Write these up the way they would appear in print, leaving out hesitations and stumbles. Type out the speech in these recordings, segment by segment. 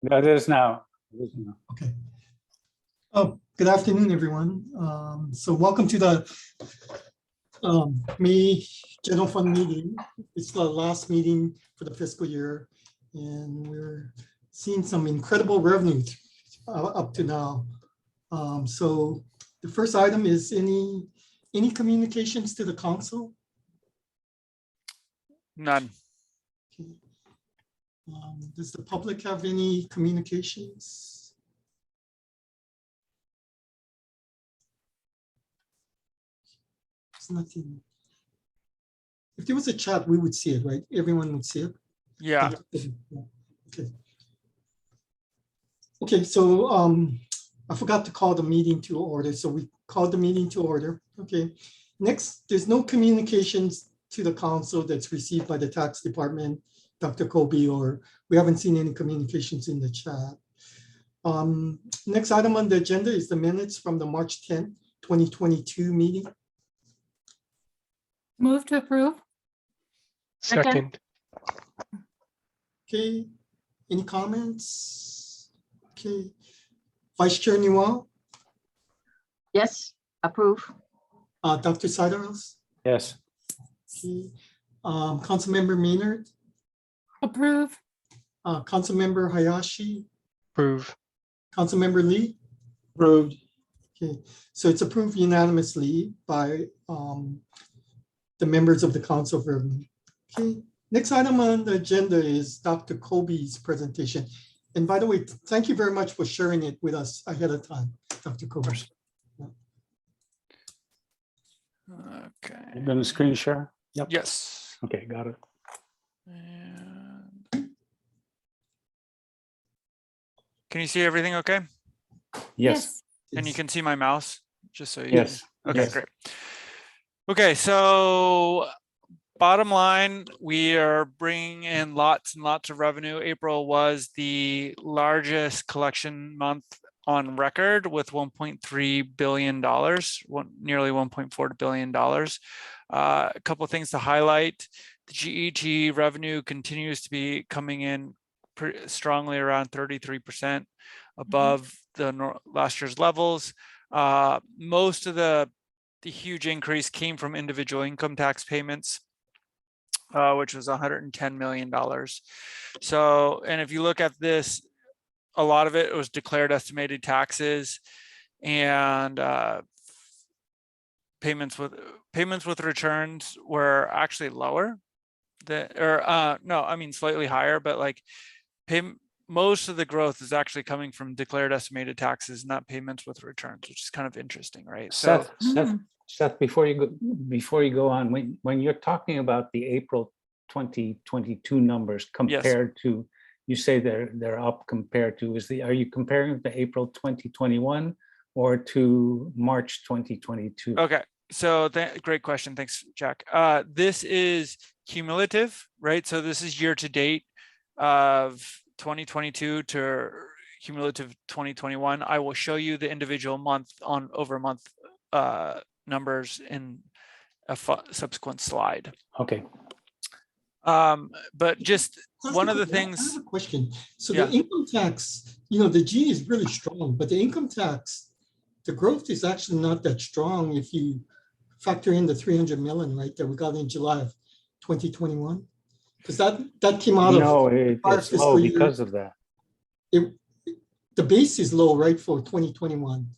That is now. It is now. Okay. Oh, good afternoon, everyone. So welcome to the May General Fund meeting. It's the last meeting for the fiscal year, and we're seeing some incredible revenues up to now. So the first item is any communications to the council? None. Okay. Does the public have any communications? There's nothing. If there was a chat, we would see it, right? Everyone would see it. Yeah. Okay. Okay, so I forgot to call the meeting to order, so we called the meeting to order. Okay. Next, there's no communications to the council that's received by the tax department, Dr. Kobe, or we haven't seen any communications in the chat. Next item on the agenda is the minutes from the March 10th, 2022 meeting. Move to approve. Second. Okay, any comments? Okay, Vice Chair Newell, Yes, approve. Dr. Sideros, Yes. okay, Councilmember Maynard, Approve. Councilmember Hayashi, Approve. Councilmember Lee. Approved. Okay, so it's approved unanimously by the members of the Council of Revenue. Okay, next item on the agenda is Dr. Kobe's presentation. And by the way, thank you very much for sharing it with us ahead of time, Dr. Kobe. Okay. You're going to screen share? Yep. Yes. Okay, got it. And can you see everything okay? Yes. And you can see my mouse, just so you Yes. Okay, Yes. great. Okay, so bottom line, we are bringing in lots and lots of revenue. April was the largest collection month on record with $1.3 billion, nearly $1.4 billion. A couple of things to highlight. The GET revenue continues to be coming in pretty strongly, around 33% above the last year's levels. Most of the huge increase came from individual income tax payments, which was $110 million. So, and if you look at this, a lot of it was declared estimated taxes and payments with returns were actually lower. Slightly higher, but like most of the growth is actually coming from declared estimated taxes, not payments with returns, which is kind of interesting, right? Seth, before you go on, when you're talking about the April 2022 numbers compared to, you say they're up compared to, are you comparing to April 2021 or to March 2022? Okay, so great question. Thanks, Jack. This is cumulative, right? So this is year to date of 2022 to cumulative 2021. I will show you the individual month on over month numbers in a subsequent slide. Okay. But just one of the things. I have a question. So Yeah. the income tax, the G is really strong, but the income tax, the growth is actually not that strong if you factor in the 300 million, right, that we got in July of 2021, because that came out No, of it's low because of that. The base is low, right, for 2021.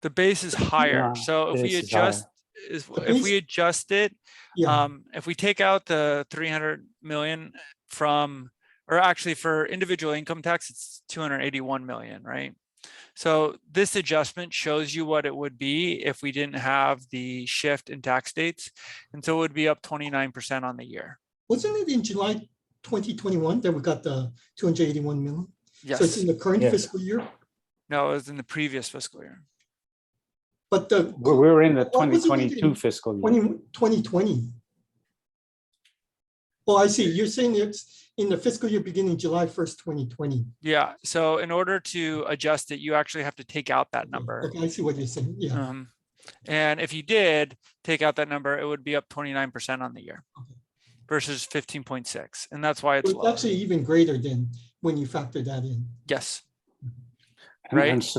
The base is higher. Yeah, So if we base is adjust, if we adjust it, Yeah, if we take out the 300 million from, or actually for individual income tax, it's 281 million, right? So this adjustment shows you what it would be if we didn't have the shift in tax dates. And so it would be up 29% on the year. wasn't it in July 2021 that we got the 281 million? Yes. So it's in the current Yes. fiscal year, No, it was in the previous fiscal year. but We're in the What was it in 2022 fiscal year. 2020. Oh, I see. You're saying it's in the fiscal year beginning July 1st, 2020. Yeah. So in order to adjust it, you actually have to take out that number. Okay, I see what you're saying. Yeah. And if you did take out that number, it would be up 29% on the year Okay. versus 15.6. And that's why it's It's lower. actually even greater than when you factor that in. Yes. And- Right.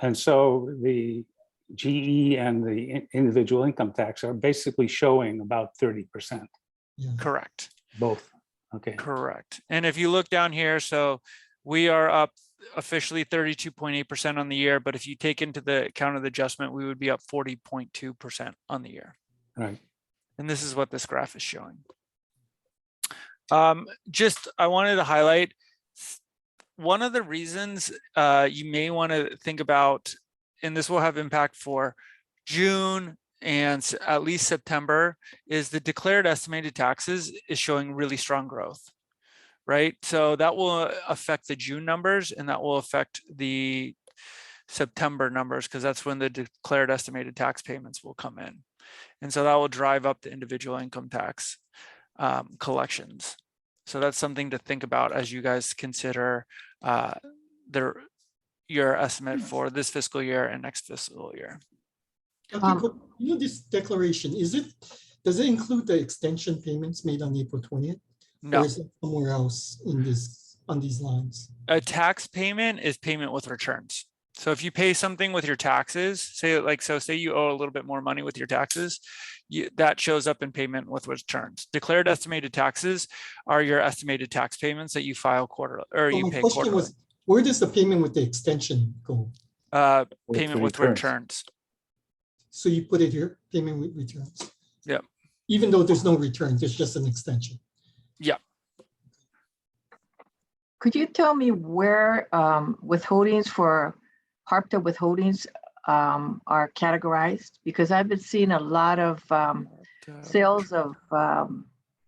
And so the GE and the individual income tax are basically showing about 30%, Yeah. Correct. both. Okay. Correct. And if you look down here, so we are up officially 32.8% on the year, but if you take into the account of the adjustment, we would be up 40.2% on the year. Right. And this is what this graph is showing. I wanted to highlight one of the reasons you may want to think about, and this will have impact for June and at least September, is the declared estimated taxes is showing really strong growth, right? So that will affect the June numbers and that will affect the September numbers because that's when the declared estimated tax payments will come in. And so that will drive up the individual income tax collections. So that's something to think about as you guys consider your estimate for this fiscal year and next fiscal year. Dr. Koh, you know, this declaration, does it include the extension payments made on April 20th? No, Or is it somewhere else in on these lines? a tax payment is payment with returns. So if you pay something with your taxes, say you owe a little bit more money with your taxes, that shows up in payment with returns. Declared estimated taxes are your estimated tax payments that you file quarterly or you My pay question quarterly. was, where does the payment with the extension go? Payment with returns. So you put it here, payment with returns? Yep. Even though there's no return, there's just an extension. Yeah. Could you tell me where withholdings for HARPTA withholdings are categorized? Because I've been seeing a lot of sales of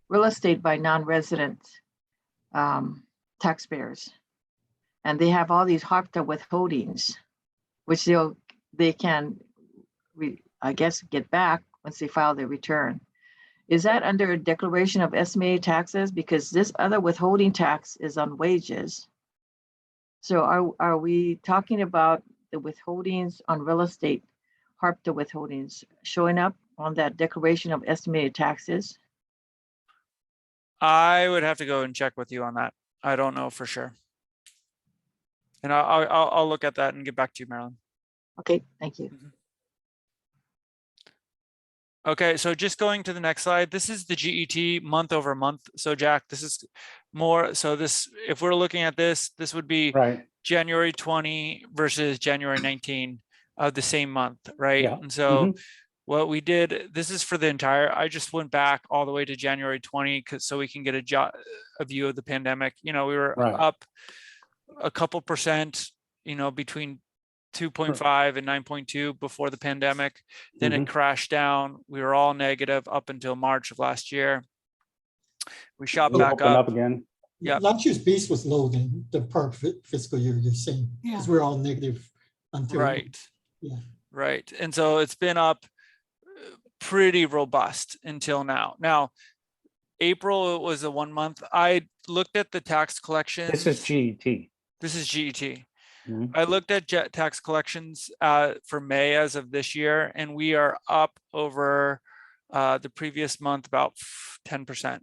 real estate by non-resident taxpayers. And they have all these HARPTA withholdings, which they can, I guess, get back once they file their return. Is that under a declaration of estimated taxes? Because this other withholding tax is on wages. So are we talking about the withholdings on real estate, HARPTA withholdings, showing up on that declaration of estimated taxes? I would have to go and check with you on that. I don't know for sure. And I'll look at that and get back to you, Marilyn. Okay, thank you. Okay, so just going to the next slide, this is the GET month over month. So Jack, this is more, so this, if we're looking at this would be Right. January 20 versus January 19 of the same month, right? Yeah. And so what we did, this is for the entire, I just went back all the way to January 20 so we can get a view of the pandemic. You know, we were up a couple percent, you know, between 2.5 and 9.2 before the pandemic. Then it crashed down. We were all negative up until March of last year. We shot back up again. Yeah. Last year's base was low than the per fiscal year, you're saying, because we're all negative until. Right. Yeah. Right. And so it's been up pretty robust until now. Now, April was a 1 month. I looked at the tax collections. This is GET. This is GET. I looked at tax collections for May as of this year, and we are up over the previous month about 10%.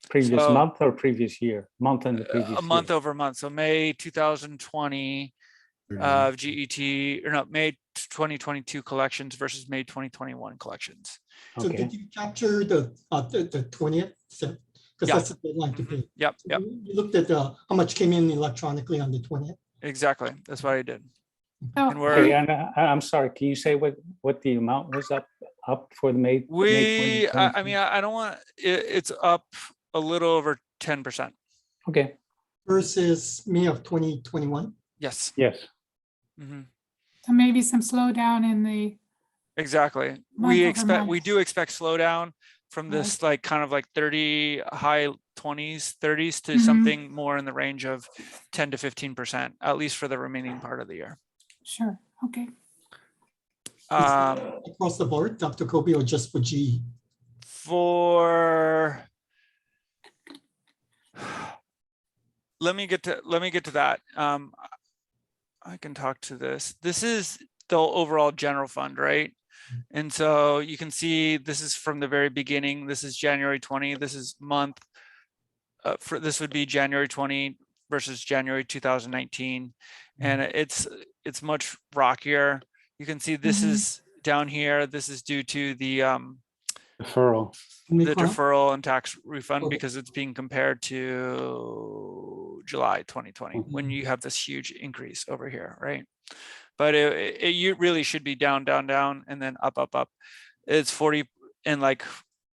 Previous month or previous year? Month and the previous year. A month over month. So May 2020 of GET, or no, May 2022 collections versus May 2021 collections. So did you capture the 20th? Because that's the deadline to pay. Yep. So you looked at how much came in electronically on the 20th? Exactly. That's what I did. Oh, And we're Okay, and I'm sorry, can you say what the amount was up for the May? I mean, I don't want it's up a little over 10%. Okay. Versus May of 2021? Yes. Yes. so maybe some slowdown in the, Exactly. We do expect slowdown from this like kind of like 30 high 20s, 30s to something more in the range of 10 to 15%, at least for the remaining part of the year. sure, okay. Across the board, Dr. Kobe, or just for GE? Let me get to that. I can talk to this. This is the overall general fund, right? And so you can see this is from the very beginning. This is January 20. This is month. This would be January 20 versus January 2019, and it's much rockier. You can see this is down here. This is due to the Deferral. deferral and tax refund Okay. because it's being compared to July 2020 when you have this huge increase over here, right? But you really should be down, down, down, and then up, up, up. It's 40, and like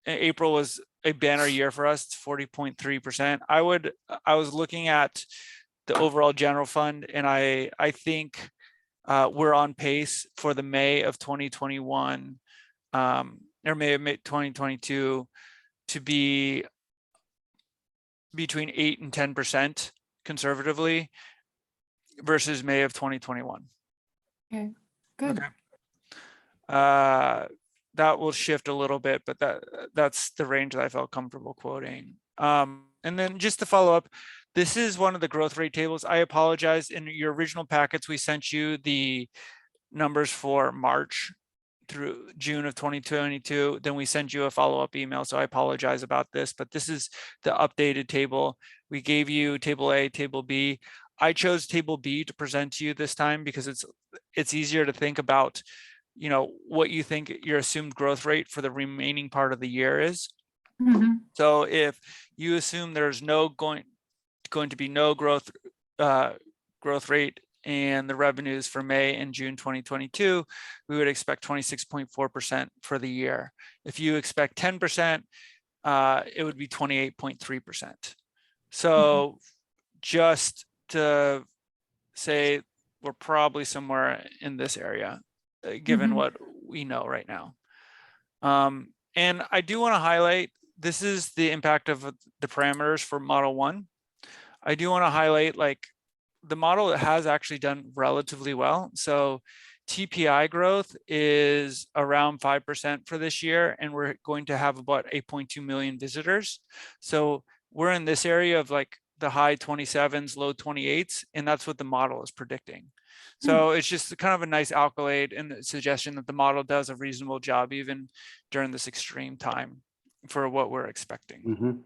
April was a banner year for us. It's 40.3%. I was looking at the overall general fund, and I think we're on pace for the May of 2021 or May of 2022 to be between 8 and 10% conservatively versus May of 2021. Okay, good. Okay. That will shift a little bit, but that's the range that I felt comfortable quoting. And then just to follow up, this is one of the growth rate tables. I apologize. In your original packets, we sent you the numbers for March through June of 2022. Then we sent you a follow-up email. So I apologize about this, but this is the updated table. We gave you table A, table B. I chose table B to present to you this time because it's easier to think about, you know, what you think your assumed growth rate for the remaining part of the year is. So if you assume there's going to be no growth rate and the revenues for May and June 2022, we would expect 26.4% for the year. If you expect 10%, it would be 28.3%. So just to say we're probably somewhere in this area, given what we know right now. And I do want to highlight, this is the impact of the parameters for Model 1. I do want to highlight, like, the model has actually done relatively well. So TPI growth is around 5% for this year, and we're going to have about 8.2 million visitors. So we're in this area of like the high 27s, low 28s, and that's what the model is predicting. So it's just kind of a nice accolade and the suggestion that the model does a reasonable job even during this extreme time for what we're expecting.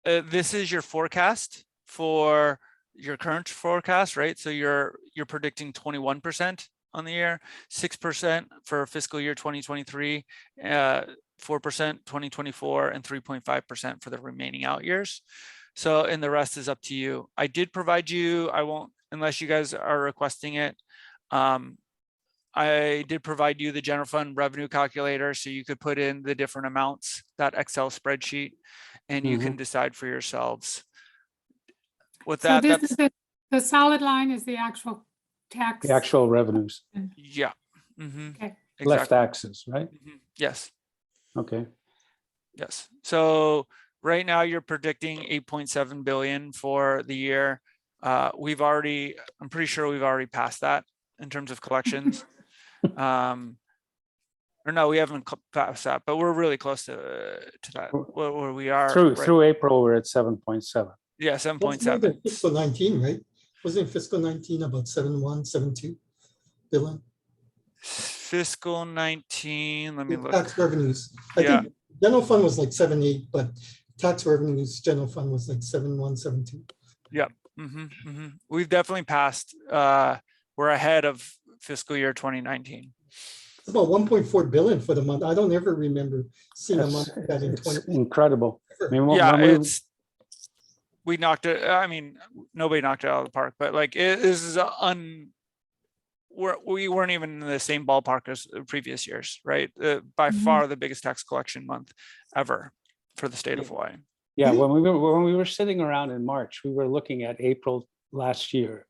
This is your forecast for your current forecast, right? So you're predicting 21% on the year, 6% for fiscal year 2023, 4% 2024, and 3.5% for the remaining out years. So, and the rest is up to you. I did provide you, I won't, unless you guys are requesting it. I did provide you the general fund revenue calculator, so you could put in the different amounts, that Excel spreadsheet, and you can decide for yourselves. With that, so this is the solid line is the actual tax. The actual revenues. Yeah. Okay. Exactly. Left axis, right? Yes. Okay. Yes. So right now you're predicting 8.7 billion for the year. I'm pretty sure we've already passed that in terms of collections. Or no, we haven't passed that, but we're really close to that, where we are. Through April, we're at 7.7. Yeah, 7.7. Fiscal 19, right? Wasn't fiscal 19 about 71, 72 billion? Fiscal 19, let me look. Tax revenues. I think general fund was like 7.8, but tax revenues, general fund was like 7.1, 7.2. Yep. We've definitely passed. We're ahead of fiscal year 2019. It's about 1.4 billion for the month. I don't ever remember seeing a month like that in 20. It's incredible. I mean, Yeah, we knocked it. I mean, nobody knocked it out of the park, but like this is we weren't even in the same ballpark as previous years, right? By far the biggest tax collection month ever for the state of Hawaii. Yeah, when we were sitting around in March, we were looking at April last year,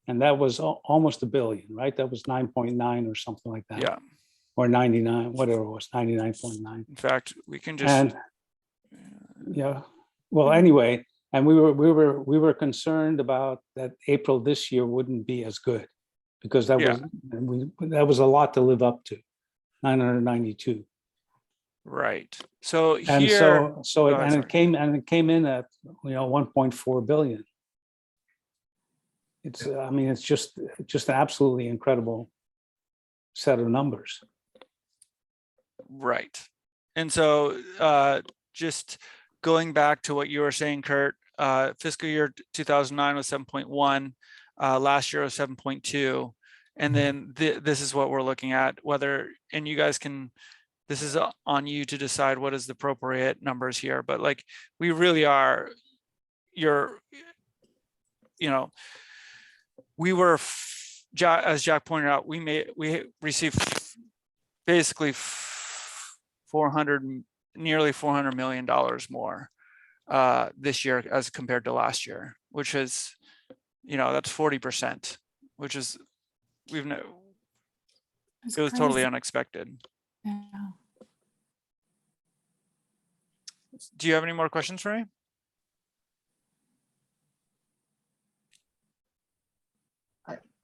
and that was almost $1 billion, right? That was 9.9 or something like that. Yeah. Or 99, whatever it was, 99.9. In fact, we can just. And yeah, well, anyway, and we were concerned about that April this year wouldn't be as good, because that was a lot to live up to, 992. Right. So and here, it came in at 1.4 billion. It's I mean, it's just an absolutely incredible set of numbers. Right. And so just going back to what you were saying, Kurt, fiscal year 2009 was 7.1, last year was 7.2. And then this is what we're looking at, whether, and you guys can, this is on you to decide what is the appropriate numbers here, but like, we really are, we were, as Jack pointed out, we received basically nearly $400 million more this year as compared to last year, which is, that's 40%, which is, it was totally unexpected. Yeah. Do you have any more questions for me?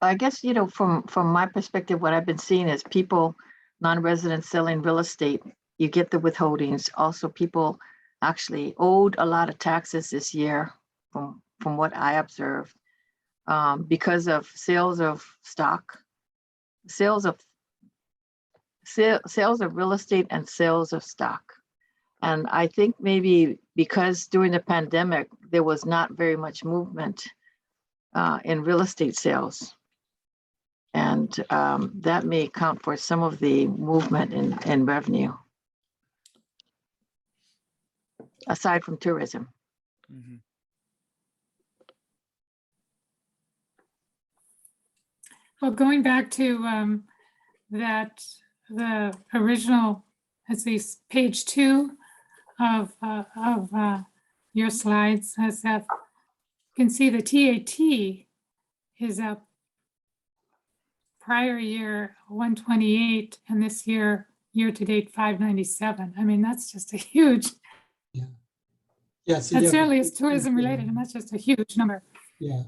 I guess, from my perspective, what I've been seeing is people, non-residents selling real estate, you get the withholdings. Also, people actually owed a lot of taxes this year from what I observed, because of sales of stock, sales of real estate and sales of stock. And I think maybe because during the pandemic, there was not very much movement in real estate sales. And that may account for some of the movement in revenue, aside from tourism. Mm-hmm. Well, going back to the original, let's see, page 2 of your slides, as you can see, the TAT is up prior year 128, and this year to date 597. I mean, that's just a huge. Yeah. Yeah. So that certainly is tourism related, and that's just a huge number. Yeah.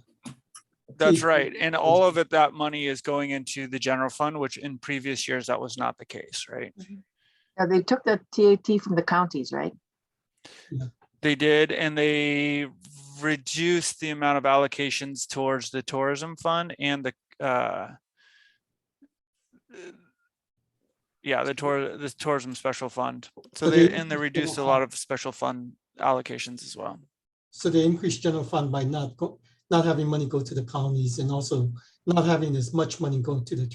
That's right. And all of it, that money is going into the general fund, which in previous years, that was not the case, right? Yeah, they took the TAT from the counties, right? Yeah. They did, and they reduced the amount of allocations towards the tourism fund and the the tourism special fund. So they reduced a lot of special fund allocations as well. So they increased general fund by not having money go to the counties, and also not having as much money go to the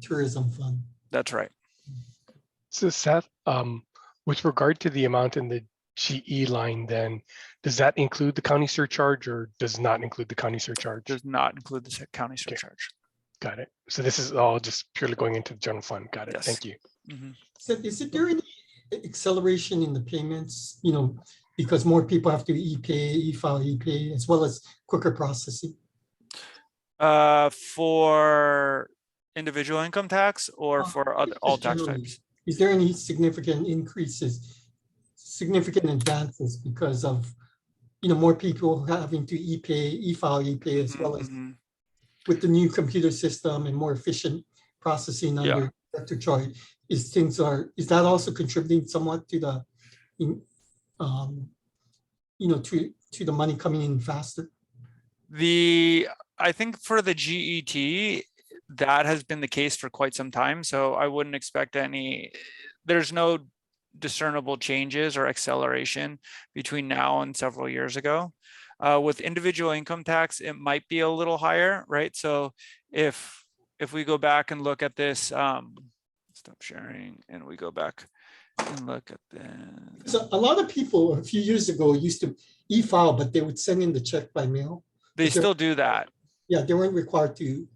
tourism fund. That's right. So Seth, with regard to the amount in the GE line, then does that include the county surcharge or does not include the county surcharge? Does not include the county surcharge. Got it. So this is all just purely going into the general fund. Got it. Yes. Thank you. Mm-hmm. So is there any acceleration in the payments, because more people have to e-pay, e-file, e-pay, as well as quicker processing? For individual income tax or for all tax generally, types? Is there any significant increases, significant advances because of, more people having to e-pay, e-file, e-pay, as well as with the new computer system and more efficient processing under Dr. Choi? Is that also contributing somewhat to the, to the money coming in faster? I think for the GET, that has been the case for quite some time. So I wouldn't expect there's no discernible changes or acceleration between now and several years ago. With individual income tax, it might be a little higher, right? So if we go back and look at this, stop sharing, and we go back and look at this. So a lot of people a few years ago used to e-file, but they would send in the check by mail. They still do that. Yeah, they weren't required to,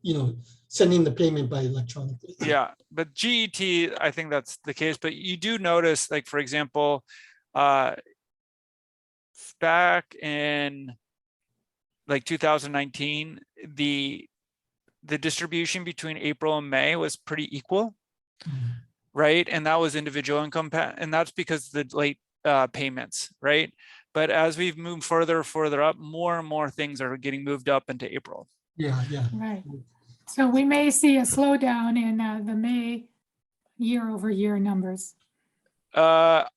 send in the payment by electronically. Yeah, but GET, I think that's the case. But you do notice, like, for example, back in like 2019, the distribution between April and May was pretty equal, right? And that was individual income, and that's because of the late payments, right? But as we've moved further up, more and more things are getting moved up into April. Yeah. Right. So we may see a slowdown in the May year-over-year numbers. It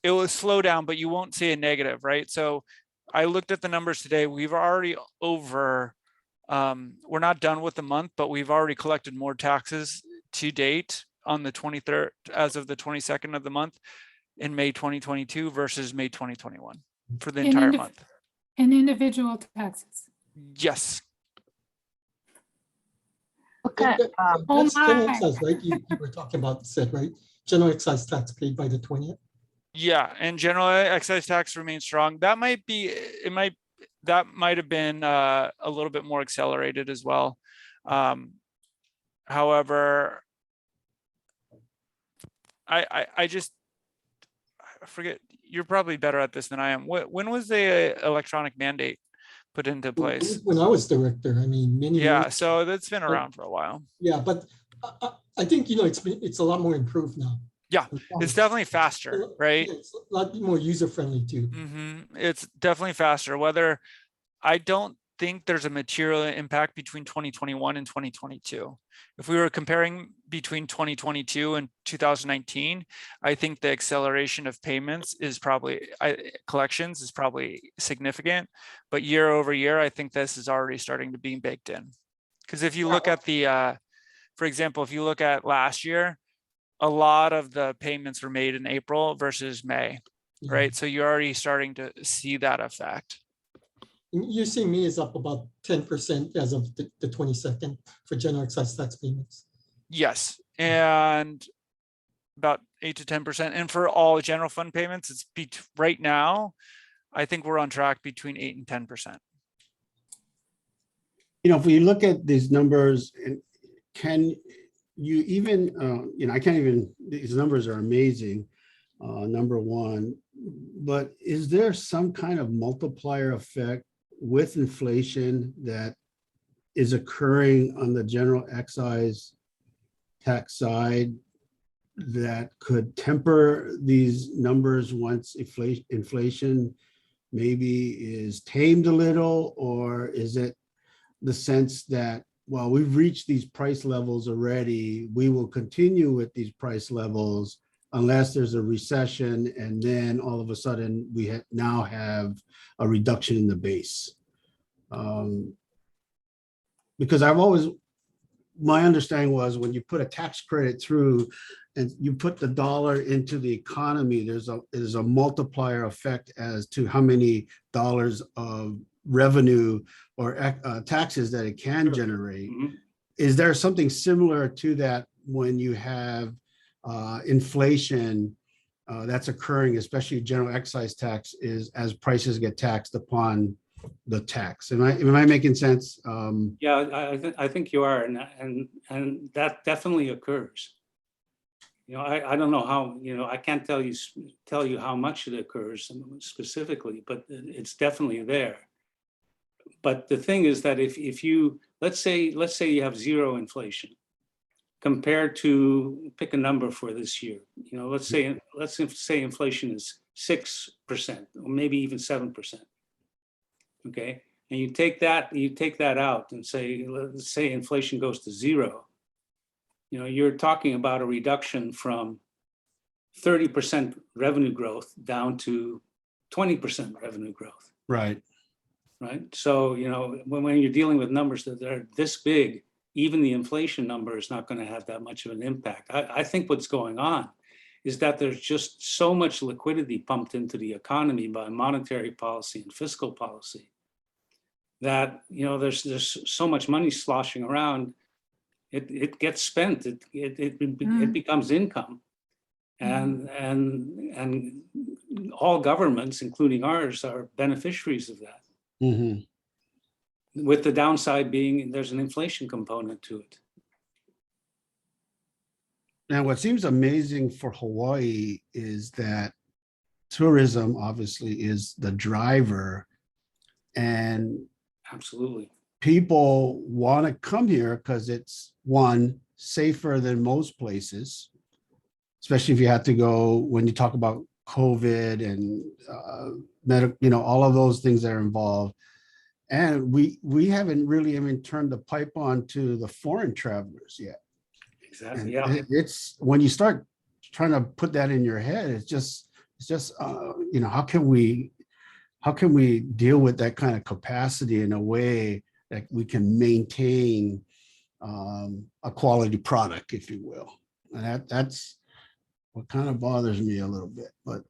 will slow down, but you won't see a negative, right? So I looked at the numbers today. We've already we're not done with the month, but we've already collected more taxes to date on the 23rd, as of the 22nd of the month in May 2022 versus May 2021. for the And entire indiv- month. And individual taxes. Yes. Okay, Oh That's general my. excise, right? You were talking about said, right? General excise tax paid by the 20th. Yeah, and general excise tax remains strong. That might have been a little bit more accelerated as well. However, I just I forget, you're probably better at this than I am. When was the electronic mandate put into place? When I was director, I mean, many Yeah, years. so that's been around for a while. Yeah, but I think, it's a lot more improved now. Yeah, it's definitely faster, right? Yeah, it's a lot more user-friendly too. It's definitely faster. Whether I don't think there's a material impact between 2021 and 2022. If we were comparing between 2022 and 2019, I think the acceleration of payments is probably, collections is probably significant, but year over year, I think this is already starting to be baked in. Because if you look at the, for example, if you look at last year, a lot of the payments were made in April versus May, Yeah. right? So you're already starting to see that effect. You see me is up about 10% as of the 22nd for general excise tax payments. Yes, and about 8 to 10%. And for all general fund payments, it's right now, I think we're on track between 8 and 10%. If we look at these numbers, and can you even, I can't even, these numbers are amazing, number one, but is there some kind of multiplier effect with inflation that is occurring on the general excise tax side that could temper these numbers once inflation maybe is tamed a little? Or is it the sense that, well, we've reached these price levels already, we will continue with these price levels unless there's a recession, and then all of a sudden we now have a reduction in the base? Because my understanding was when you put a tax credit through and you put the dollar into the economy, there's a multiplier effect as to how many dollars of revenue or taxes that it can generate. Is there something similar to that when you have inflation that's occurring, especially general excise tax, is as prices get taxed upon the tax? Am I making sense? Yeah, I think you are, and that definitely occurs. I don't know how, I can't tell you how much it occurs specifically, but it's definitely there. But the thing is that if you, let's say you have zero inflation compared to, pick a number for this year, let's say inflation is 6% or maybe even 7%. Okay, and you take that out and say, let's say inflation goes to zero. You're talking about a reduction from 30% revenue growth down to 20% revenue growth. Right. Right. So, when you're dealing with numbers that are this big, even the inflation number is not going to have that much of an impact. I think what's going on is that there's just so much liquidity pumped into the economy by monetary policy and fiscal policy that, there's so much money sloshing around. It gets spent. It becomes income, and all governments, including ours, are beneficiaries of that. With the downside being there's an inflation component to it. Now, what seems amazing for Hawaii is that tourism obviously is the driver, and absolutely people want to come here because it's, one, safer than most places, especially if you have to go, when you talk about COVID and all of those things that are involved. And we haven't really even turned the pipe on to the foreign travelers yet. Exactly. And Yeah. it's when you start trying to put that in your head, it's just how can we deal with that kind of capacity in a way that we can maintain a quality product, if you will. And that's what kind of bothers me a little bit. But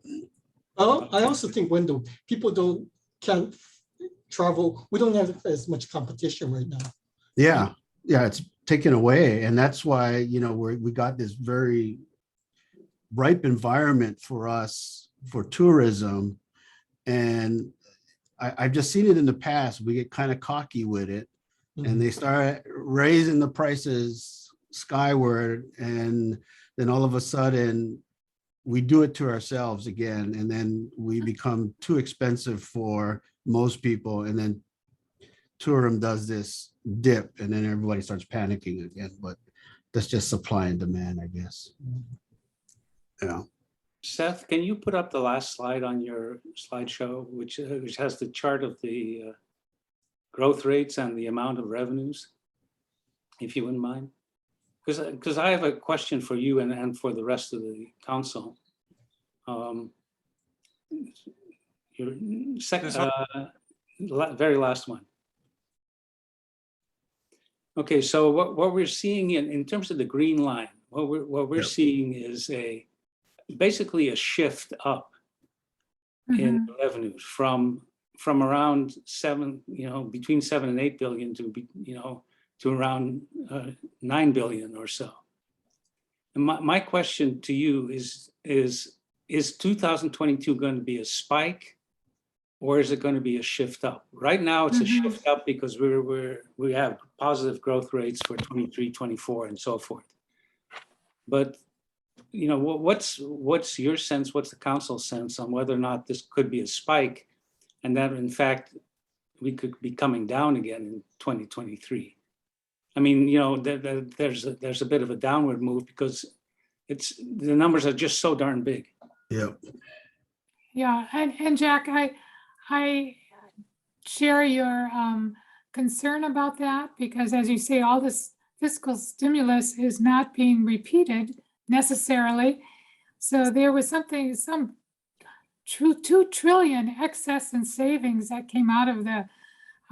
I also think when the people can't travel, we don't have as much competition right now. Yeah, yeah, it's taken away. And that's why, we got this very ripe environment for us for tourism. And I've just seen it in the past. We get kind of cocky with it and they start raising the prices skyward. And then all of a sudden we do it to ourselves again. And then we become too expensive for most people. And then tourism does this dip and then everybody starts panicking again. But that's just supply and demand, I guess. Yeah. Seth, can you put up the last slide on your slideshow, which has the chart of the growth rates and the amount of revenues, if you wouldn't mind? Because I have a question for you and for the rest of the council. Your second, very last one. Okay, so what we're seeing in terms of the green line, what we're seeing is basically a shift up in revenues from around between 7 and 8 billion to around 9 billion or so. And my question to you is 2022 going to be a spike, or is it going to be a shift up? Right now, it's a shift up because we have positive growth rates for 23, 24, and so forth. But what's your sense? What's the council's sense on whether or not this could be a spike, and that in fact we could be coming down again in 2023? I mean, there's a bit of a downward move because the numbers are just so darn big. Yeah. Yeah, and Jack, I share your concern about that because, as you say, all this fiscal stimulus is not being repeated necessarily. So there was some 2 trillion excess in savings that came out of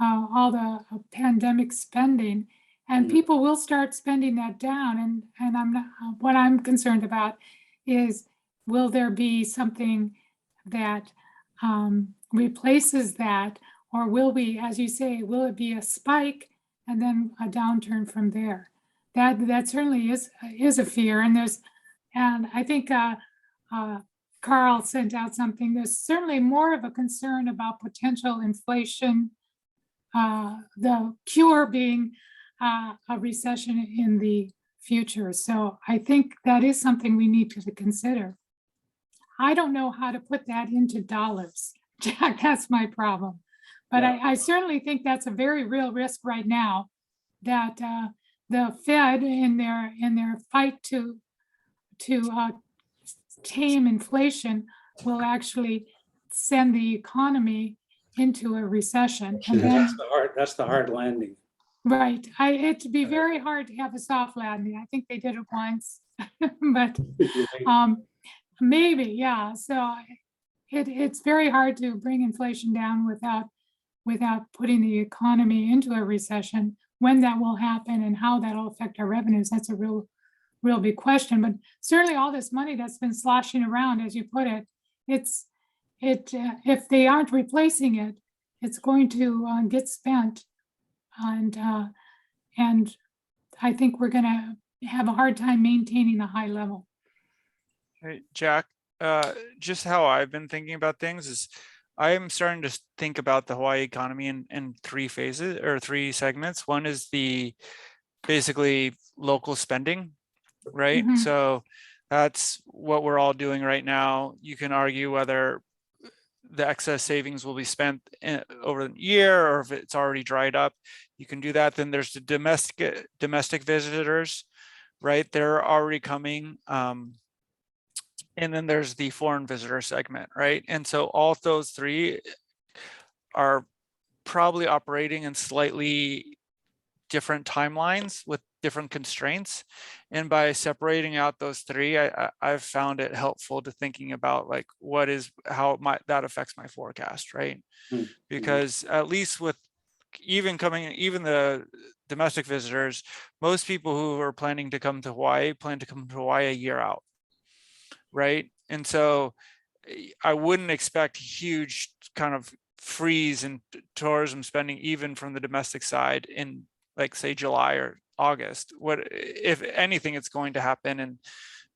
all the pandemic spending, and people will start spending that down. And what I'm concerned about is, will there be something that replaces that, or will we, as you say, will it be a spike and then a downturn from there? That certainly is a fear, and I think Carl sent out something. There's certainly more of a concern about potential inflation, the cure being a recession in the future. So I think that is something we need to consider. I don't know how to put that into dollars, Jack. That's my problem. But yeah. I certainly think that's a very real risk right now, that the Fed in their fight to tame inflation will actually send the economy into a recession. And then, that's the hard landing. Right. It'd be very hard to have a soft landing. I think they did it once, but maybe, yeah. So it's very hard to bring inflation down without putting the economy into a recession. When that will happen and how that will affect our revenues, that's a real big question. But certainly all this money that's been sloshing around, as you put it, if they aren't replacing it, it's going to get spent. And I think we're going to have a hard time maintaining a high level. Hey, Jack, just how I've been thinking about things is I'm starting to think about the Hawaii economy in 3 phases or 3 segments. One is the basically local spending, right? Mm-hmm. So that's what we're all doing right now. You can argue whether the excess savings will be spent over the year or if it's already dried up. You can do that. Then there's the domestic visitors, right? They're already coming. And then there's the foreign visitor segment, right? And so all of those 3 are probably operating in slightly different timelines with different constraints. And by separating out those 3, I've found it helpful to thinking about like that affects my forecast, right? Mm-hmm. Because at least with even the domestic visitors, most people who are planning to come to Hawaii plan to come to Hawaii a year out. Right. And so I wouldn't expect huge kind of freeze in tourism spending, even from the domestic side in, like, say, July or August. What, if anything, it's going to happen in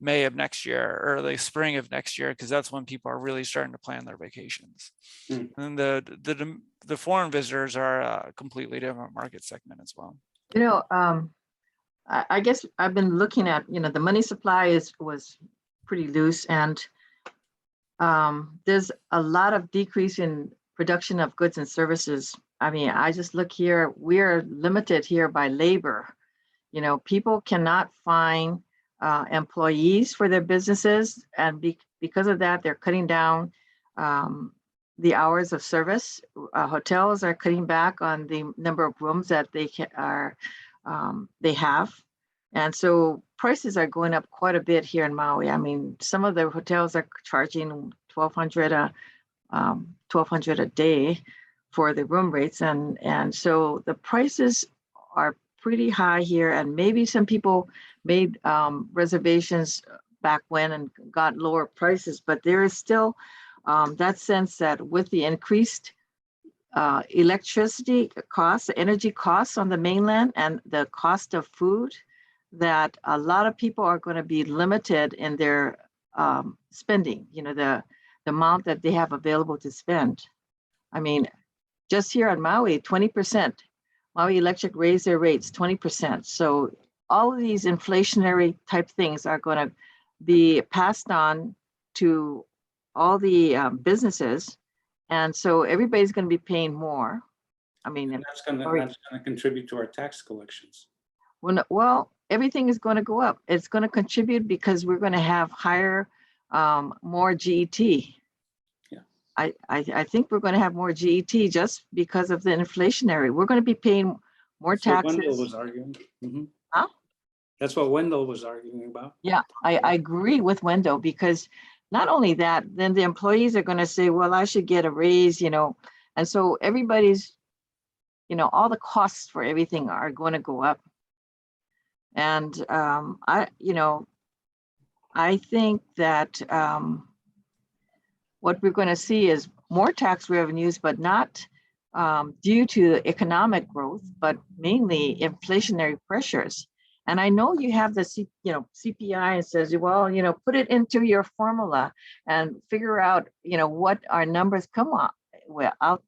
May of next year or the spring of next year, because that's when people are really starting to plan their vacations. And the foreign visitors are a completely different market segment as well. You know, I guess I've been looking at, you know, the money supply was pretty loose, and there's a lot of decrease in production of goods and services. I mean, I just look here, we're limited here by labor. You know, people cannot find employees for their businesses, and because of that, they're cutting down the hours of service. Hotels are cutting back on the number of rooms that they have, and so prices are going up quite a bit here in Maui. I mean, some of the hotels are charging $1,200 a day for the room rates, and so the prices are pretty high here. And maybe some people made reservations back when and got lower prices, but there is still that sense that with the increased electricity costs, energy costs on the mainland, and the cost of food, that a lot of people are going to be limited in their spending, you know, the amount that they have available to spend. I mean, just here on Maui, 20%, Maui Electric raised their rates 20%. So all of these inflationary type things are going to be passed on to all the businesses. And so everybody's going to be paying more. I mean, And that's going to contribute to our tax collections. Well, everything is going to go up. It's going to contribute because we're going to have higher, more GET. Yeah. I think we're going to have more GET just because of the inflationary. We're going to be paying more taxes. Wendell was arguing. Huh? That's what Wendell was arguing about. Yeah, I agree with Wendell, because not only that, then the employees are going to say, well, I should get a raise, you know, and so everybody's, you know, all the costs for everything are going to go up. And I think that what we're going to see is more tax revenues, but not due to economic growth, but mainly inflationary pressures. And I know you have the CPI, and says, well, you know, put it into your formula and figure out, you know, what our numbers come out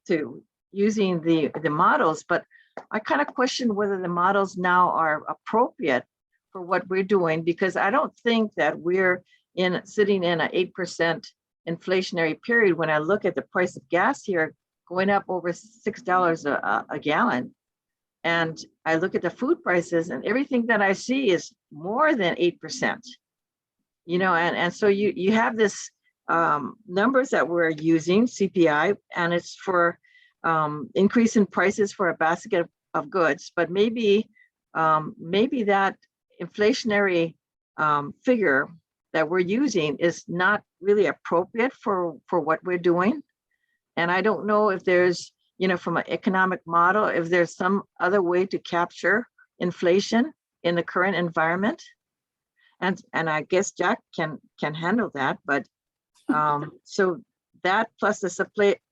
to using the models. But I kind of question whether the models now are appropriate for what we're doing, because I don't think that we're sitting in an 8% inflationary period when I look at the price of gas here going up over $6 a gallon. And I look at the food prices, and everything that I see is more than 8%. You know, and so you have this numbers that we're using, CPI, and it's for increase in prices for a basket of goods. But maybe that inflationary figure that we're using is not really appropriate for what we're doing. And I don't know if there's, you know, from an economic model, if there's some other way to capture inflation in the current environment. And I guess Jack can handle that. But so that plus the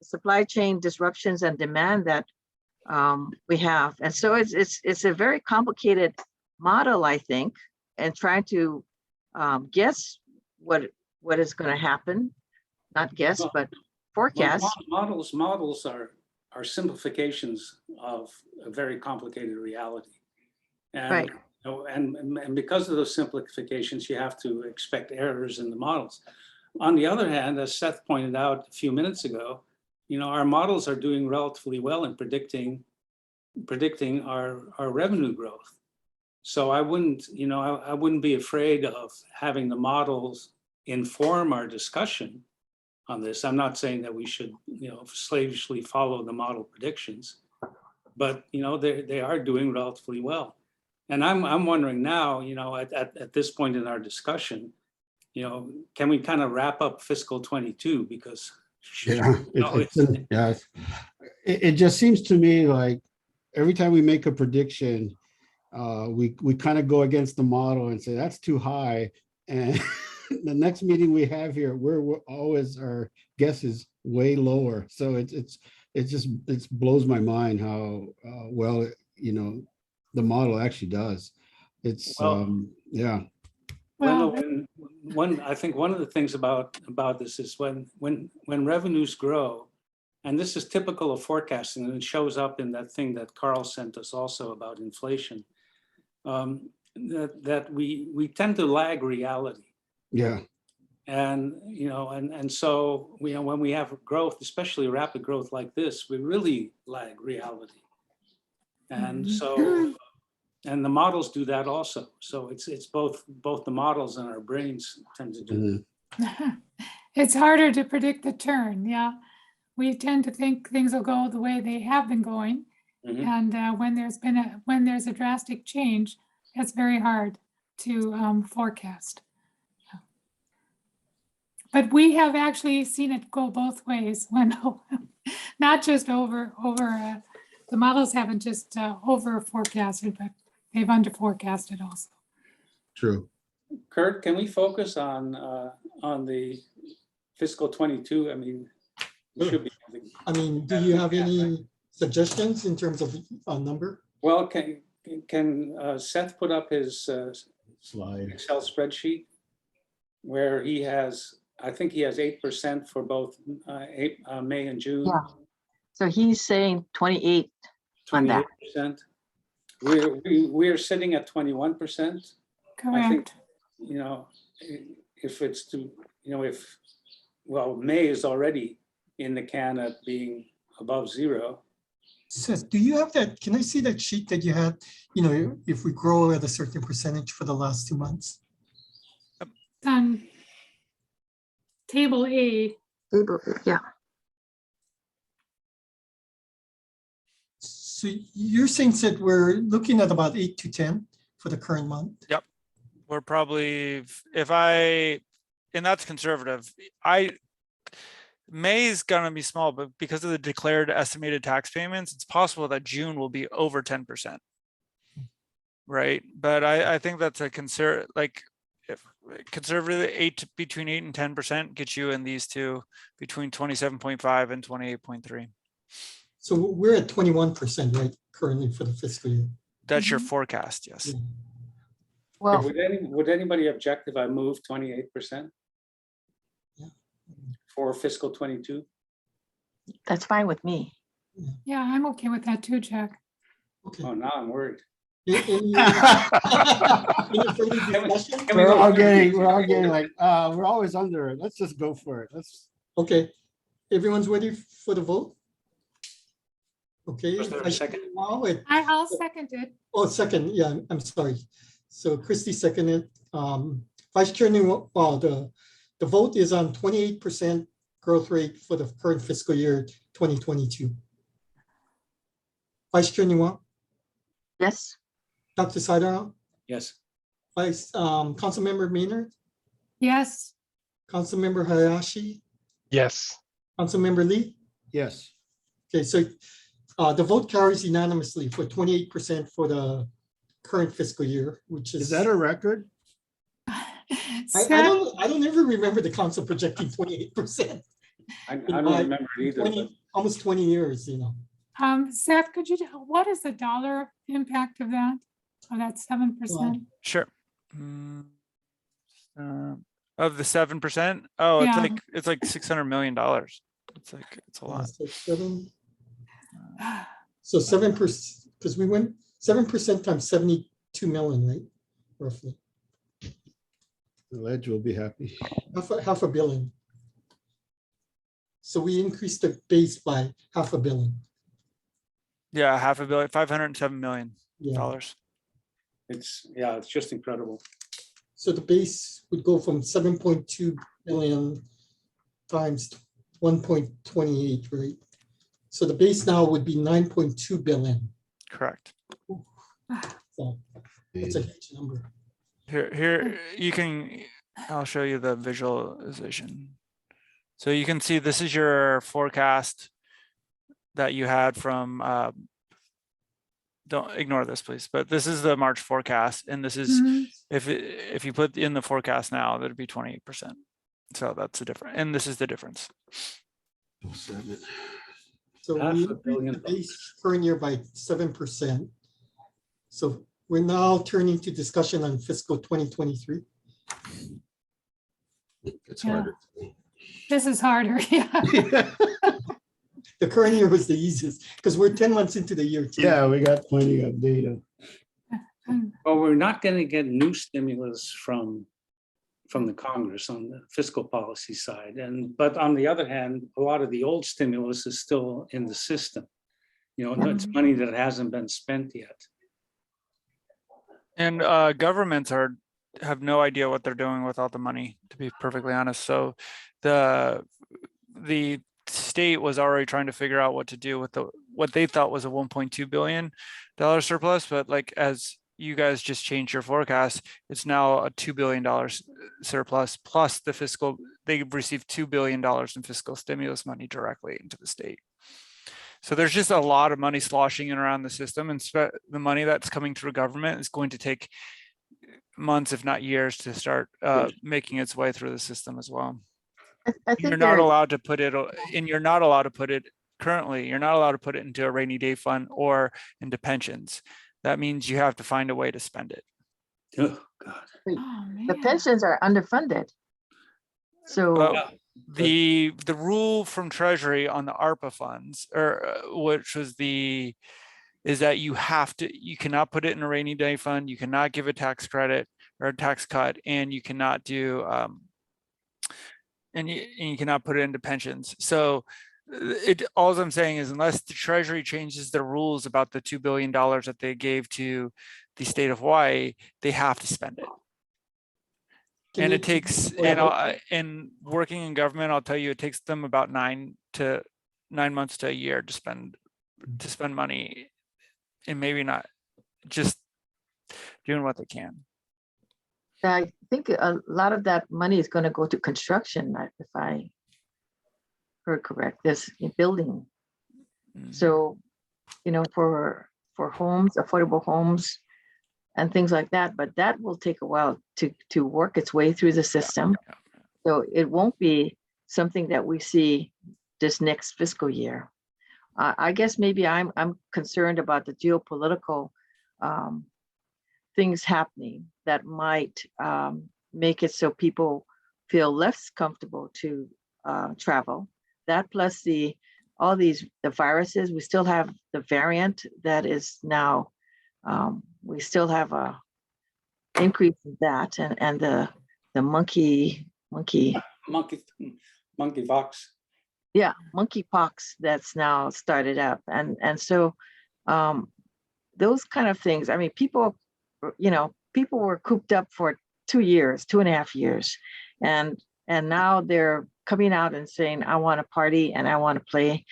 supply chain disruptions and demand that we have. And so it's a very complicated model, I think, and trying to guess what is going to happen, not guess, but forecast. Models are simplifications of a very complicated reality. And, right. And because of those simplifications, you have to expect errors in the models. On the other hand, as Seth pointed out a few minutes ago, you know, our models are doing relatively well in predicting our revenue growth. So I wouldn't be afraid of having the models inform our discussion on this. I'm not saying that we should, you know, slavishly follow the model predictions, but, you know, they are doing relatively well. And I'm wondering now, you know, at this point in our discussion, you know, can we kind of wrap up fiscal 22? Because it just seems to me like every time we make a prediction, we kind of go against the model and say that's too high, and the next meeting we have here, we're always, our guess is way lower. So it blows my mind how well, you know, the model actually does. It's, Well, yeah. Well, I think one of the things about this is when revenues grow, and this is typical of forecasting, and it shows up in that thing that Carl sent us also about inflation, that we tend to lag reality. Yeah. And, you know, and so, you know, when we have growth, especially rapid growth like this, we really lag reality. And so, and the models do that also. So it's both the models and our brains tend to do that. it's harder to predict the turn. Yeah. We tend to think things will go the way they have been going. And when there's a drastic change, it's very hard to forecast. But we have actually seen it go both ways when not just over the models haven't just over forecasted, but they've under forecasted also. True. Kurt, can we focus on the fiscal 22? I mean, we should be. I mean, do you have any suggestions in terms of a number? Well, can Seth put up his Slide. Excel spreadsheet where he has, I think he has 8% for both May and June. Yeah. So he's saying 28 on that. 28%. We're sitting at 21%. Correct. I think, you know, if it's to, you know, well, May is already in the can at being above zero. Seth, do you have that? Can I see that sheet that you had? You know, if we grow at a certain percentage for the last 2 months. On table A. Yeah. So you're saying that we're looking at about 8 to 10 for the current month? Yep. We're probably, and that's conservative. May is going to be small, but because of the declared estimated tax payments, it's possible that June will be over 10%. Right. But I think that's a conservative, like if conservative between 8 and 10% gets you in these two between 27.5 and 28.3. So we're at 21%, right, currently for the fiscal year. That's your forecast. Yes. Yeah. Well, Would anybody object if I move 28%? Yeah. For fiscal 22? that's fine with me. Yeah, I'm okay with that too, Jack. Okay. Oh, now I'm worried. Any further discussion? We're all getting like, we're always under it. Let's just go for it. Okay, everyone's ready for the vote? Okay. Was there a second? I'll second it. Oh, second, yeah, I'm sorry. So Christie seconded. Vice Chair Nguyen, the vote is on 28% growth rate for the current fiscal year 2022. Vice Chair Nguyen, Yes. Dr. Siderall, Yes. Councilmember Maynard, Yes. Councilmember Hayashi, Yes. Councilmember Lee. Yes. Okay, so the vote carries unanimously for 28% for the current fiscal year, which is. Is that a record? I don't ever remember the council projecting 28%. I don't remember it either. Almost 20 years, you know. Seth, could you, what is the dollar impact of that? Of that 7%? Sure. Of the 7%. Oh, Yeah. it's like $600 million. It's a lot. So 7%, because we went 7% times 72 million, right? Roughly. The ledge will be happy. Half a billion. So we increased the base by $500 million. Yeah, $500 million, $507 million. Yeah. It's just incredible. So the base would go from 7.2 billion times 1.28, right? So the base now would be 9.2 billion. Correct. So that's a huge number. Here you can, I'll show you the visualization. So you can see this is your forecast that you had from don't ignore this, please, but this is the March forecast. And this is, Mhm. if you put in the forecast now, that'd be 28%. So that's the difference. And this is the difference. So Half we a increased billion the base current year by 7%. So we're now turning to discussion on fiscal 2023. It's Yeah. harder. This is harder, yeah. The current year was the easiest because we're 10 months into the year too. Yeah, we got plenty of data. Well, we're not going to get new stimulus from the Congress on the fiscal policy side. But on the other hand, a lot of the old stimulus is still in the system. You know, it's money that hasn't been spent yet. And governments have no idea what they're doing with all the money, to be perfectly honest. So the state was already trying to figure out what to do with what they thought was a $1.2 billion surplus, but like as you guys just changed your forecast, it's now a $2 billion surplus plus the fiscal. They've received $2 billion in fiscal stimulus money directly into the state. So there's just a lot of money sloshing in around the system, and the money that's coming through government is going to take months, if not years, to start making its way through the system as well. I think You're not allowed to put it, and you're not allowed to put it currently, you're not allowed to put it into a rainy day fund or into pensions. That means you have to find a way to spend it. Oh, God. Oh, the man. pensions are underfunded. So Yeah. The rule from Treasury on the ARPA funds, or is that you cannot put it in a rainy day fund, you cannot give a tax credit or a tax cut, and you cannot do and you cannot put it into pensions. So all I'm saying is, unless the Treasury changes their rules about the $2 billion that they gave to the state of Hawaii, they have to spend it. And it takes, and working in government, I'll tell you, it takes them about 9 months to a year to spend money, and maybe not just doing what they can. I think a lot of that money is going to go to construction, if I heard correct, this building. So, you know, for homes, affordable homes and things like that, but that will take a while to work its way through the system. So it won't be something that we see this next fiscal year. I guess maybe I'm concerned about the geopolitical things happening that might make it so people feel less comfortable to travel. That plus the viruses, we still have the variant that is now, we still have a increase in that, and the monkey Pox. Yeah, monkeypox that's now started up, and so those kind of things. I mean, people were cooped up for 2.5 years, and now they're coming out and saying, I want to party and I want to play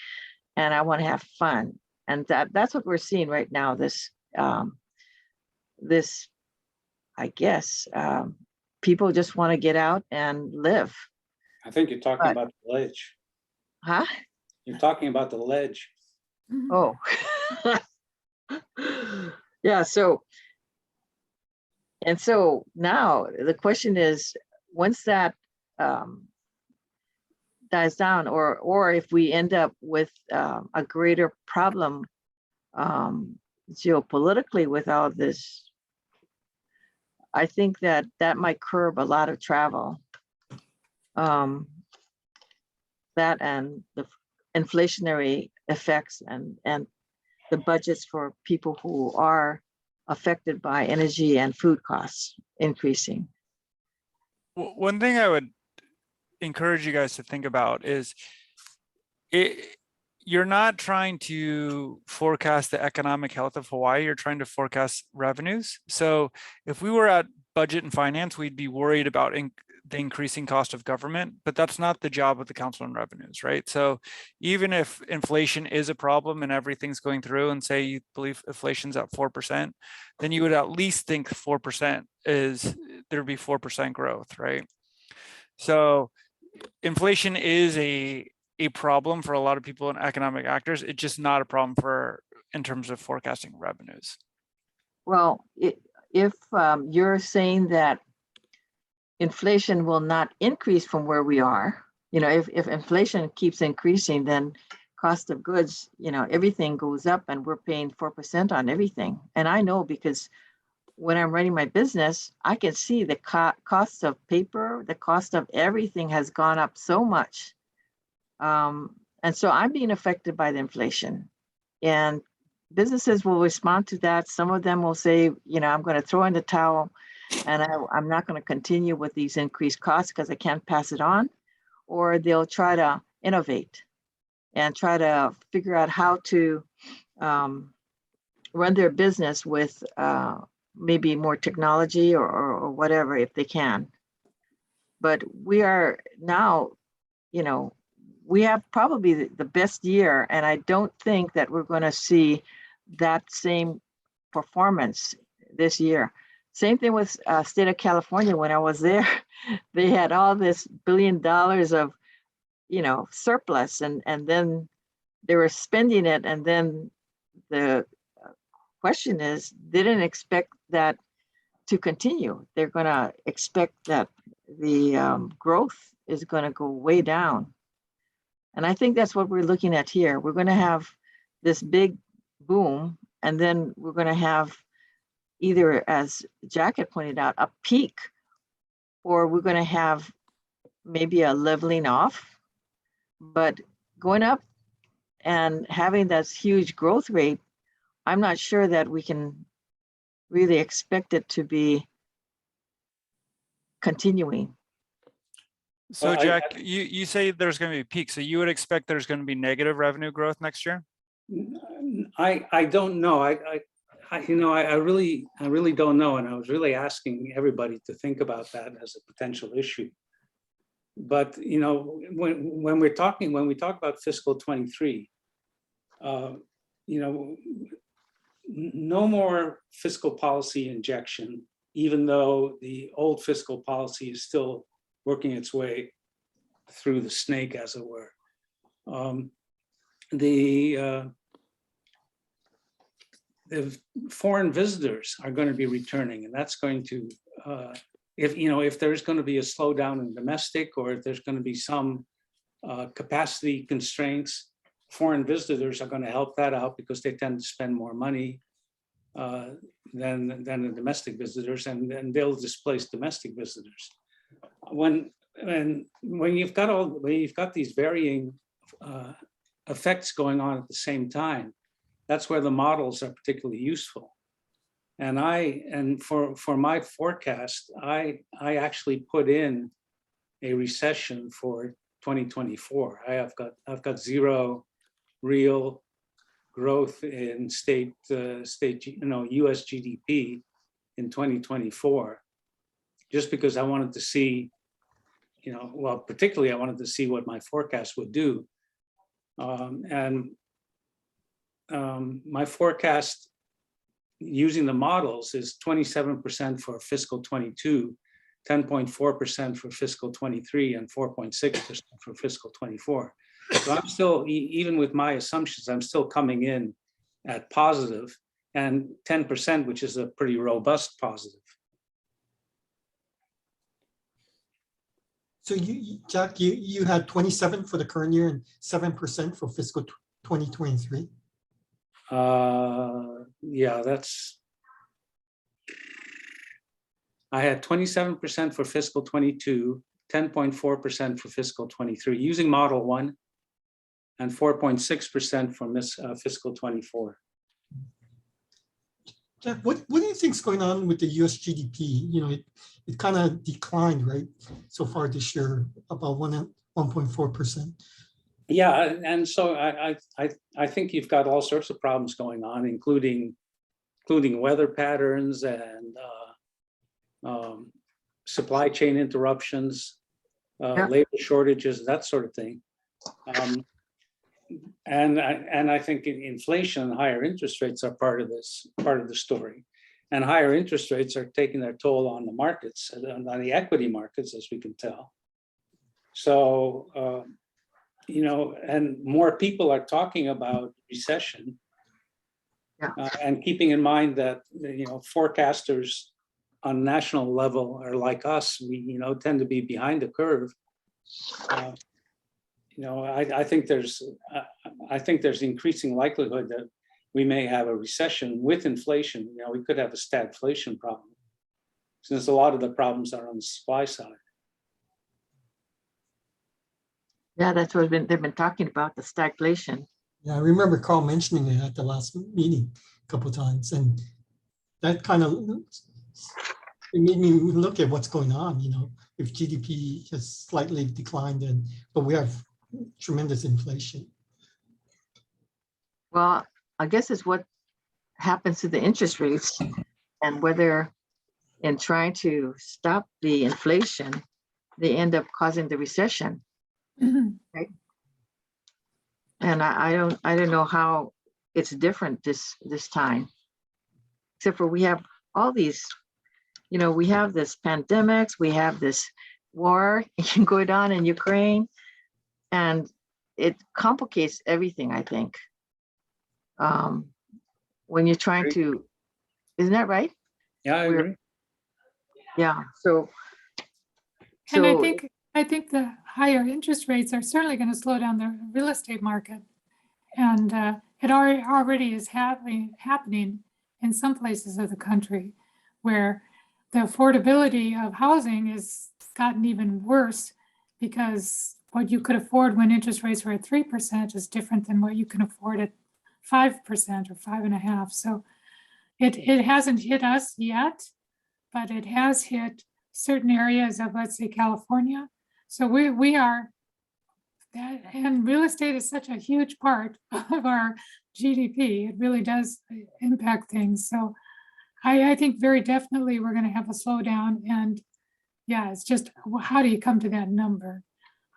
and I want to have fun. And that's what we're seeing right now. This I guess people just want to get out and live. I think you're talking about the ledge. Huh? You're talking about the ledge. Oh. Yeah, so now the question is, once that dies down, or if we end up with a greater problem geopolitically with all this, I think that might curb a lot of travel. That and the inflationary effects and the budgets for people who are affected by energy and food costs increasing. One thing I would encourage you guys to think about is you're not trying to forecast the economic health of Hawaii, you're trying to forecast revenues. So if we were at budget and finance, we'd be worried about the increasing cost of government, but that's not the job of the Council on Revenues, right? So even if inflation is a problem and everything's going through, and say you believe inflation's at 4%, then you would at least think 4% there'd be 4% growth, right? So inflation is a problem for a lot of people and economic actors. It's just not a problem for in terms of forecasting revenues. Well, if you're saying that inflation will not increase from where we are, if inflation keeps increasing, then cost of goods, everything goes up and we're paying 4% on everything. And I know because when I'm running my business, I can see the cost of paper, the cost of everything has gone up so much. And so I'm being affected by the inflation. And businesses will respond to that. Some of them will say, I'm going to throw in the towel and I'm not going to continue with these increased costs because I can't pass it on. Or they'll try to innovate and try to figure out how to run their business with maybe more technology or whatever, if they can. But we are now, we have probably the best year, and I don't think that we're going to see that same performance this year. Same thing with state of California. When I was there, they had all this $1 billion of, surplus, and then they were spending it. And then the question is, they didn't expect that to continue. They're going to expect that the growth is going to go way down. And I think that's what we're looking at here. We're going to have this big boom, and then we're going to have either, as Jack had pointed out, a peak, or we're going to have maybe a leveling off. But going up and having that huge growth rate, I'm not sure that we can really expect it to be continuing. So Well, Jack, you say there's going to be a peak. So you would expect there's going to be negative revenue growth next year? I don't know. I really don't know. And I was really asking everybody to think about that as a potential issue. But, when we talk about fiscal 23, no more fiscal policy injection, even though the old fiscal policy is still working its way through the snake, as it were. The foreign visitors are going to be returning, and that's going to, if there's going to be a slowdown in domestic, or if there's going to be some capacity constraints, foreign visitors are going to help that out because they tend to spend more money than the domestic visitors, and they'll displace domestic visitors. When you've got these varying effects going on at the same time, that's where the models are particularly useful. And for my forecast, I actually put in a recession for 2024. I've got zero real growth in state US GDP in 2024, just because I wanted to see, particularly I wanted to see what my forecast would do. My forecast using the models is 27% for fiscal 22, 10.4% for fiscal 23, and 4.6% for fiscal 24. So I'm still, even with my assumptions, I'm still coming in at positive, and 10%, which is a pretty robust positive. So Jack, you had 27 for the current year and 7% for fiscal 2023. Yeah, I had 27% for fiscal 22, 10.4% for fiscal 23, using model 1, and 4.6% for fiscal 24. Jack, what do you think is going on with the US GDP? It kind of declined, right? So far this year, about 1.4%. Yeah, and so I think you've got all sorts of problems going on, including weather patterns and supply chain interruptions, labor shortages, that sort of thing. And I think inflation and higher interest rates are part of the story. And higher interest rates are taking their toll on the markets, on the equity markets, as we can tell. So, and more people are talking about recession And keeping in mind that, forecasters on national level are like us, we, tend to be behind the curve. I think there's increasing likelihood that we may have a recession with inflation. We could have a stagflation problem, since a lot of the problems are on the supply side. Yeah, that's what they've been talking about, the stagflation. Yeah, I remember Carl mentioning it at the last meeting a couple of times, and that kind of it made me look at what's going on. If GDP has slightly declined, but we have tremendous inflation. Well, I guess it's what happens to the interest rates, and whether in trying to stop the inflation, they end up causing the recession. Right? And I don't know how it's different this time, except for we have all these, we have this pandemics, we have this war going on in Ukraine, and it complicates everything, I think. When you're trying to, isn't that right? Yeah, I agree. Yeah. So And I think the higher interest rates are certainly going to slow down the real estate market. And it already is happening in some places of the country, where the affordability of housing has gotten even worse, because what you could afford when interest rates were at 3% is different than what you can afford at 5% or 5.5%. So it hasn't hit us yet, but it has hit certain areas of, let's say, California. So we are that, and real estate is such a huge part of our GDP. It really does impact things. So I think very definitely we're going to have a slowdown. And yeah, it's just, how do you come to that number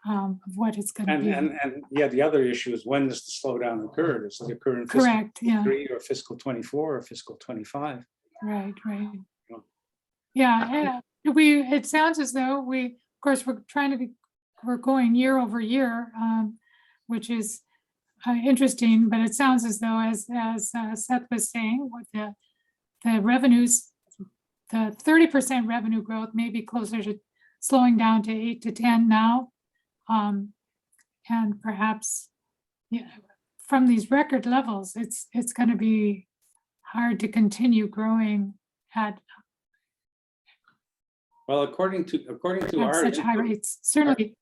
of what it's going to be? And yeah, the other issue is, when does the slowdown occur? Does it occur in fiscal Correct, yeah. 23 or fiscal 24 or fiscal 25? Right. Yeah. Yeah, it sounds as though of course, we're going year over year, which is interesting, but it sounds as though, as Seth was saying, with the revenues, the 30% revenue growth may be closer to slowing down to 8 to 10 now. And perhaps from these record levels, it's going to be hard to continue growing at according to our such high rates. Certainly.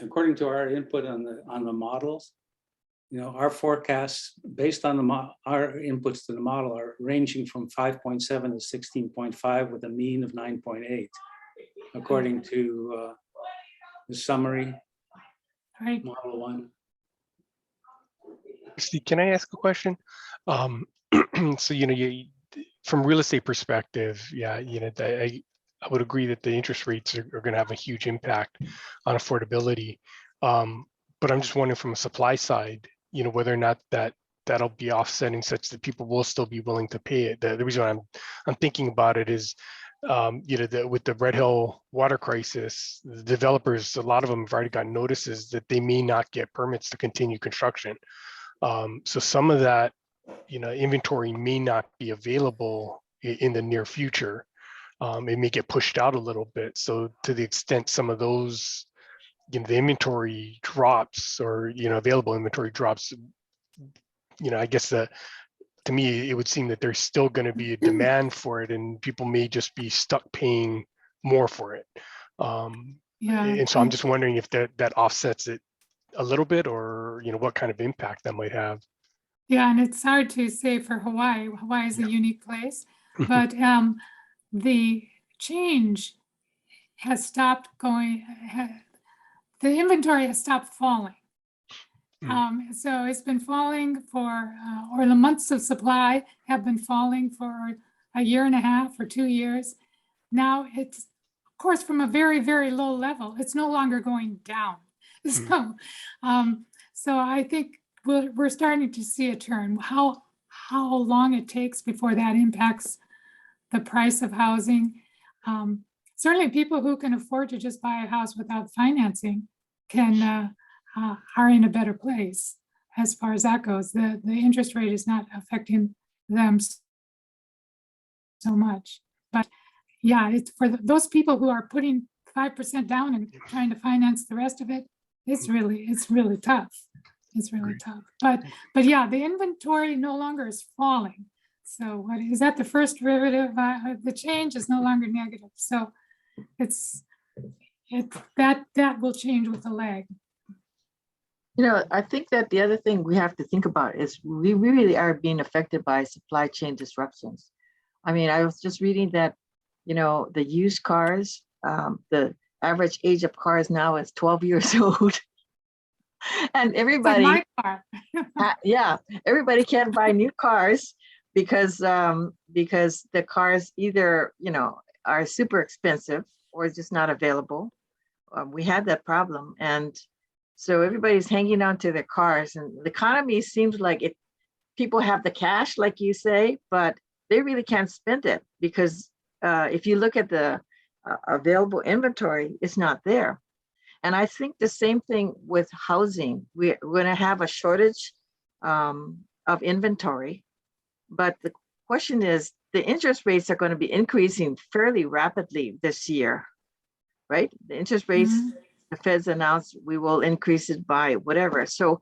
According to our input on the models, our forecasts based on our inputs to the model are ranging from 5.7 to 16.5 with a mean of 9.8, according to the summary. Right. Model 1. Steve, can I ask a question? So, from real estate perspective, I would agree that the interest rates are going to have a huge impact on affordability. But I'm just wondering, from a supply side, whether or not that'll be offsetting such that people will still be willing to pay it. The reason why I'm thinking about it is, with the Red Hill water crisis, the developers, a lot of them have already got notices that they may not get permits to continue construction. So some of that, inventory may not be available in the near future. It may get pushed out a little bit. So to the extent some of those, the inventory drops, or, available inventory drops, I guess to me, it would seem that there's still going to be a demand for it, and people may just be stuck paying more for it. And so I'm just wondering if that offsets it a little bit, or, what kind of impact that might have. Yeah, and it's hard to say for Hawaii. Hawaii is a unique place, but the change has stopped going. The inventory has stopped falling. So it's been falling or the months of supply have been falling for a year and a half or 2 years. Now it's, of course, from a very, very low level. It's no longer going down. So I think we're starting to see a turn. How long it takes before that impacts the price of housing. Certainly people who can afford to just buy a house without financing are in a better place. as far as that goes. The interest rate is not affecting them so much. But yeah, it's for those people who are putting 5% down and trying to finance the rest of it. It's really tough. It's really tough. But yeah, the inventory no longer is falling. So what is that? The first derivative, the change is no longer negative. So that will change with the lag. You know, I think that the other thing we have to think about is we really are being affected by supply chain disruptions. I mean, I was just reading that, you know, the used cars, the average age of cars now is 12 years old. And everybody, Like my car. yeah, everybody can't buy new cars because the cars either, you know, are super expensive or just not available. We had that problem, and so everybody's hanging on to their cars, and the economy seems like people have the cash, like you say, but they really can't spend it because if you look at the available inventory, it's not there. And I think the same thing with housing. We're going to have a shortage of inventory, but the question is the interest rates are going to be increasing fairly rapidly this year, right? The interest rates, the Fed's announced we will increase it by whatever. So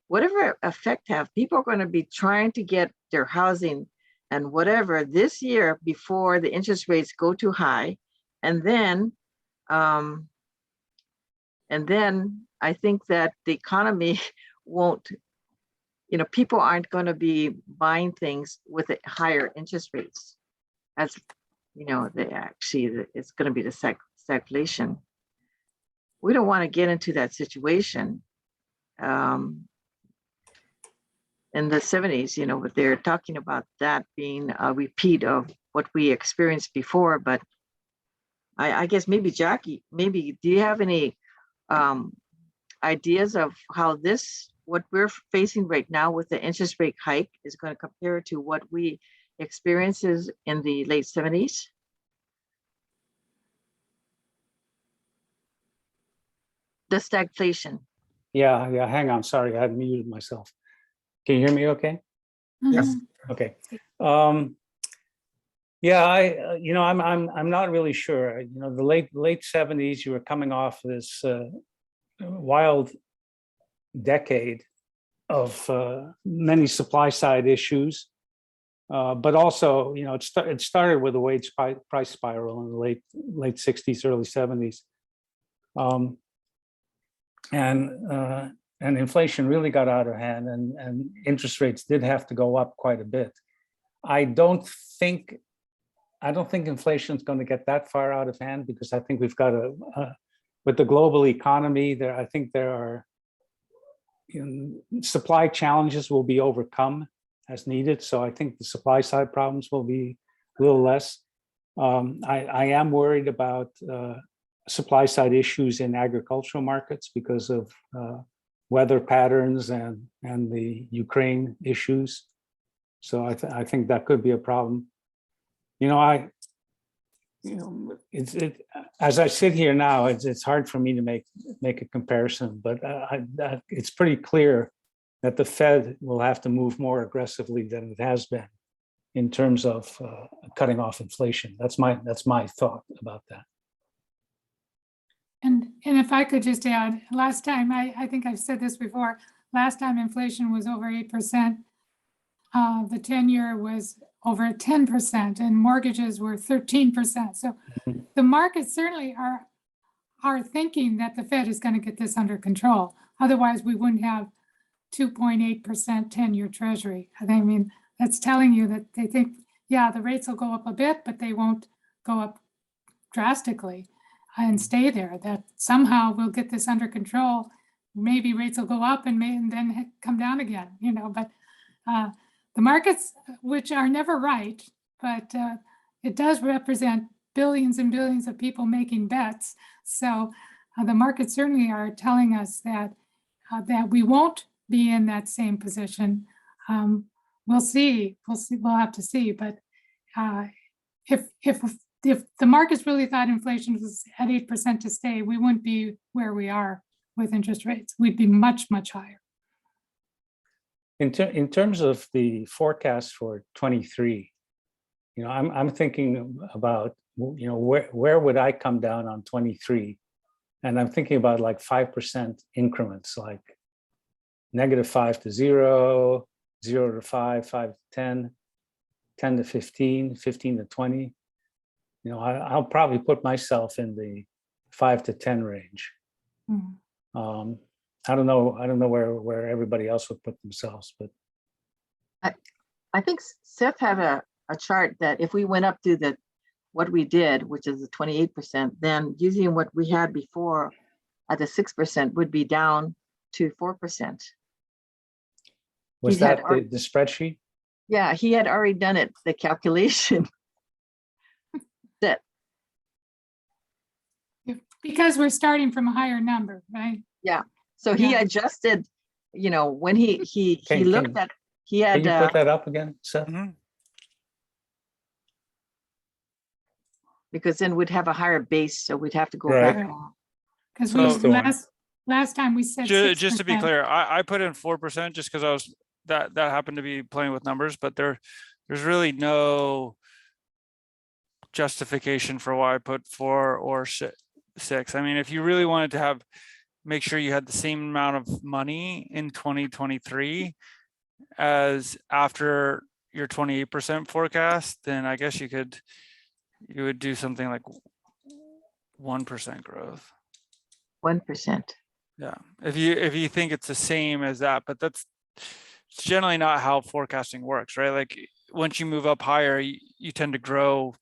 whatever effect have, people are going to be trying to get their housing and whatever this year before the interest rates go too high. And then I think that the economy won't, you know, people aren't going to be buying things with higher interest rates. As you know, it's going to be the stagflation. We don't want to get into that situation. In the 70s, you know, but they're talking about that being a repeat of what we experienced before. But I guess maybe Jackie, do you have any ideas of how what we're facing right now with the interest rate hike is going to compare to what we experienced in the late 70s? The stagflation. Yeah, hang on, sorry, I had muted myself. Can you hear me okay? Yes. Okay. Yeah, I'm not really sure. You know, the late 70s, you were coming off this wild decade of many supply side issues, but also, you know, it started with a wage price spiral in the late 60s, early 70s, and inflation really got out of hand, and interest rates did have to go up quite a bit. I don't think inflation is going to get that far out of hand, because I think we've got with the global economy there, I think there are, you know, supply challenges will be overcome as needed. So I think the supply side problems will be a little less. I am worried about supply side issues in agricultural markets because of weather patterns and the Ukraine issues. So I think that could be a problem. You know, as I sit here now, it's hard for me to make a comparison, but it's pretty clear that the Fed will have to move more aggressively than it has been in terms of cutting off inflation. That's my thought about that. And if I could just add, last time, I think I've said this before, last time inflation was over 8%, the 10-year was over 10%, and mortgages were 13%. So the markets certainly are thinking that the Fed is going to get this under control. Otherwise, we wouldn't have 2.8% 10-year Treasury. I mean, that's telling you that they think, yeah, the rates will go up a bit, but they won't go up drastically and stay there, that somehow we'll get this under control. Maybe rates will go up and then come down again, you know, but the markets, which are never right, but it does represent billions and billions of people making bets. So the markets certainly are telling us that we won't be in that same position. We'll see. We'll have to see. But if the markets really thought inflation was at 8% to stay, we wouldn't be where we are with interest rates. We'd be much, much higher. In terms of the forecast for 23, I'm thinking about, where would I come down on 23? And I'm thinking about like 5% increments, like -5 to 0, 0 to 5, 5 to 10, 10 to 15, 15 to 20. I'll probably put myself in the 5 to 10 range. Mhm. I don't know where everybody else would put themselves, but I think Seth had a chart that if we went up to what we did, which is the 28%, then using what we had before at the 6% would be down to 4%. was He had that the spreadsheet? Yeah, he had already done it, the calculation. That Because we're starting from a higher number, right? so he Yeah. adjusted, when he looked at, he Can had you put that up again, Seth? Mhm. because then we'd have a higher base, so we'd have to go Right. back. Because So- we last time we said Just to be 6%. clear, I put in 4% just because that happened to be playing with numbers, but there's really no justification for why I put 4 or 6. I mean, if you really wanted to make sure you had the same amount of money in 2023 as after your 28% forecast, then I guess you would do something like 1% growth. 1%. Yeah, if you think it's the same as that, but it's generally not how forecasting works, right? Like once you move up higher, you tend to grow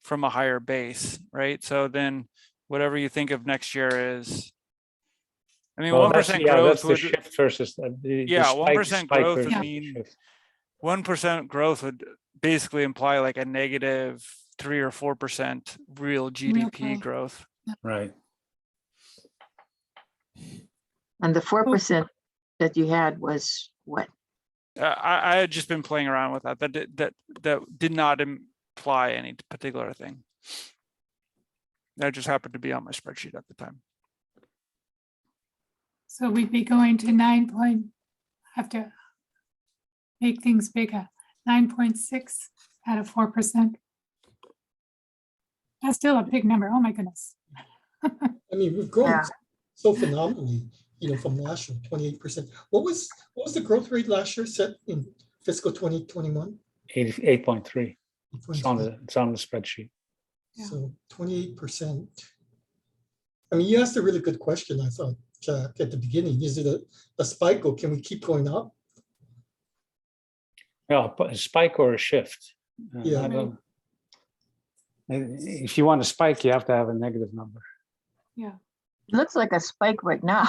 from a higher base, right? So then whatever you think of next year is, I mean, 1% growth that's the would, shift versus the Yeah, spike- 1% spike growth would versus mean- shift. 1% growth would basically imply like a -3 or 4% real GDP growth. Right. And the 4% that you had was what? I had just been playing around with that. That did not imply any particular thing. That just happened to be on my spreadsheet at the time. So we'd be going to have to make things bigger, 9.6 out of 4%. That's still a big number. Oh my goodness. I mean, we've grown Yeah. so phenomenally, from last year, 28%. What was the growth rate last year set in fiscal 2021? 8.3. It's on the spreadsheet. Yeah. So 28%. I mean, you asked a really good question, I thought, Jack, at the beginning. Is it a spike or can we keep going up? Well, a spike or a shift. Yeah. I don't- If you want a spike, you have to have a negative number. Yeah. It looks like a spike right now.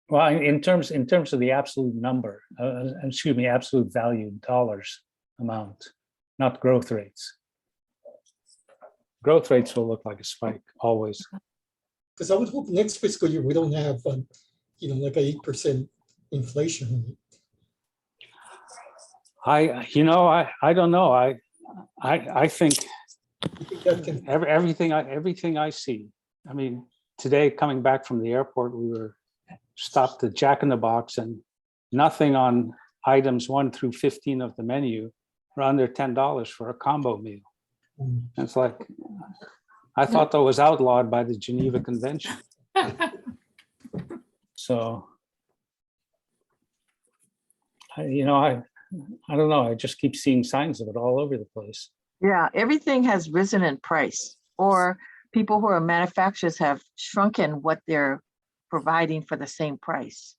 Well, in terms of the absolute number, absolute value, dollars amount, not growth rates. Growth rates will look like a spike always. Because I would hope next fiscal year we don't have, like a 8% inflation rate. I don't know. I think You think that can, everything I see. I mean, today coming back from the airport, we were stopped at Jack in the Box, and nothing on items 1 through 15 of the menu were under $10 for a combo meal. And it's like, I thought that was outlawed by the Geneva Convention. So, I don't know. I just keep seeing signs of it all over the place. Yeah, everything has risen in price, or people who are manufacturers have shrunken what they're providing for the same price.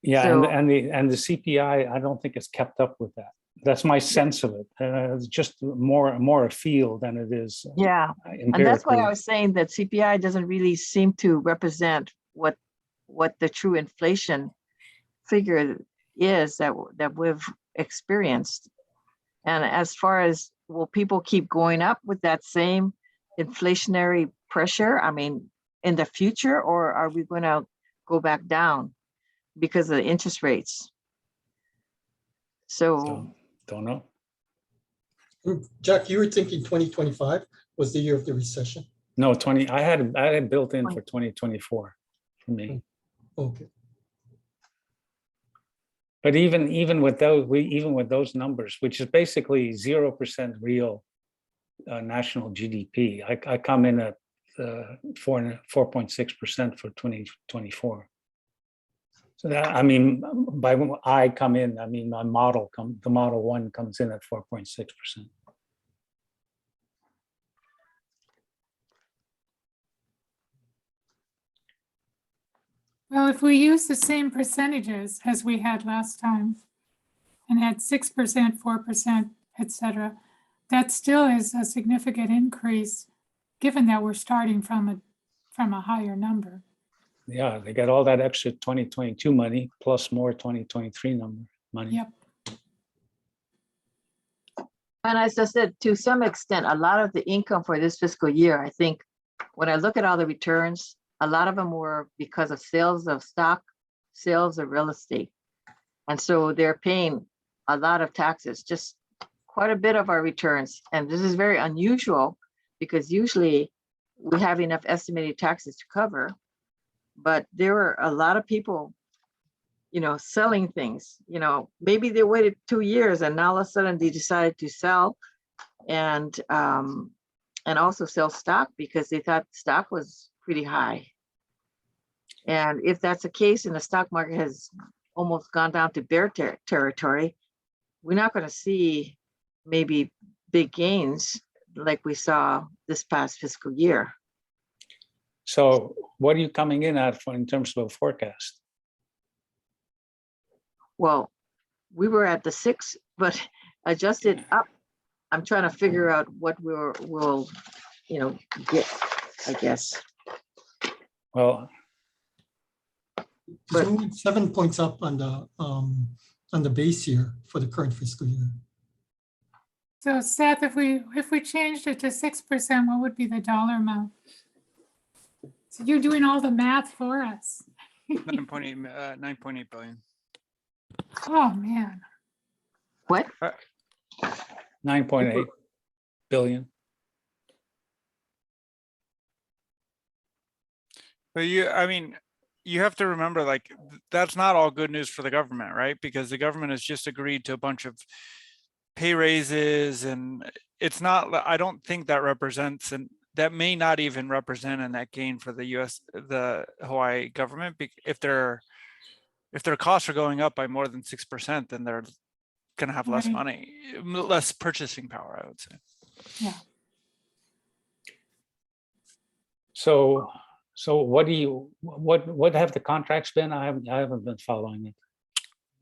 Yeah, So- and the CPI, I don't think it's kept up with that. That's my sense of it. It's just more a feel than it is Yeah, and that's why empirically. I was saying that CPI doesn't really seem to represent what the true inflation figure is that we've experienced. And as far as, will people keep going up with that same inflationary pressure, I mean, in the future, or are we going to go back down because of the interest rates? So Don't know. Jack, you were thinking 2025 was the year of the recession? No, I had it built in for 2024 for me. Okay. But even with those numbers, which is basically 0% real national GDP, I come in at 4.6% for 2024. So that, I mean, by when I come in, I mean my model the model 1 comes in at 4.6%. Well, if we use the same percentages as we had last time and had 6%, 4%, et cetera, that still is a significant increase, given that we're starting from a higher number. Yeah, they got all that extra 2022 money plus more 2023 money. Yep. And as I said, to some extent, a lot of the income for this fiscal year, I think, when I look at all the returns, a lot of them were because of sales of stock, sales of real estate. And so they're paying a lot of taxes, just quite a bit of our returns. And this is very unusual because usually we have enough estimated taxes to cover, but there were a lot of people, you know, selling things, you know, maybe they waited 2 years and now all of a sudden they decided to sell and also sell stock because they thought stock was pretty high. And if that's the case and the stock market has almost gone down to bear territory, we're not going to see maybe big gains like we saw this past fiscal year. So what are you coming in at in terms of a forecast? Well, we were at the 6, but adjusted up. I'm trying to figure out what we'll you know, get, I guess. Well, It's only 7 points up on the base year for the current fiscal year. So Seth, if we changed it to 6%, what would be the dollar amount? So you're doing all the math for us. 9.8 billion. Oh, man. What? 9.8 billion. But I mean, you have to remember, like, that's not all good news for the government, right? Because the government has just agreed to a bunch of pay raises, and it's not, I don't think that represents, and that may not even represent a net gain for the Hawaii government. If their costs are going up by more than 6%, then they're going to have less Right. money, less purchasing power, I would say. Yeah. So what have the contracts been? I haven't been following it.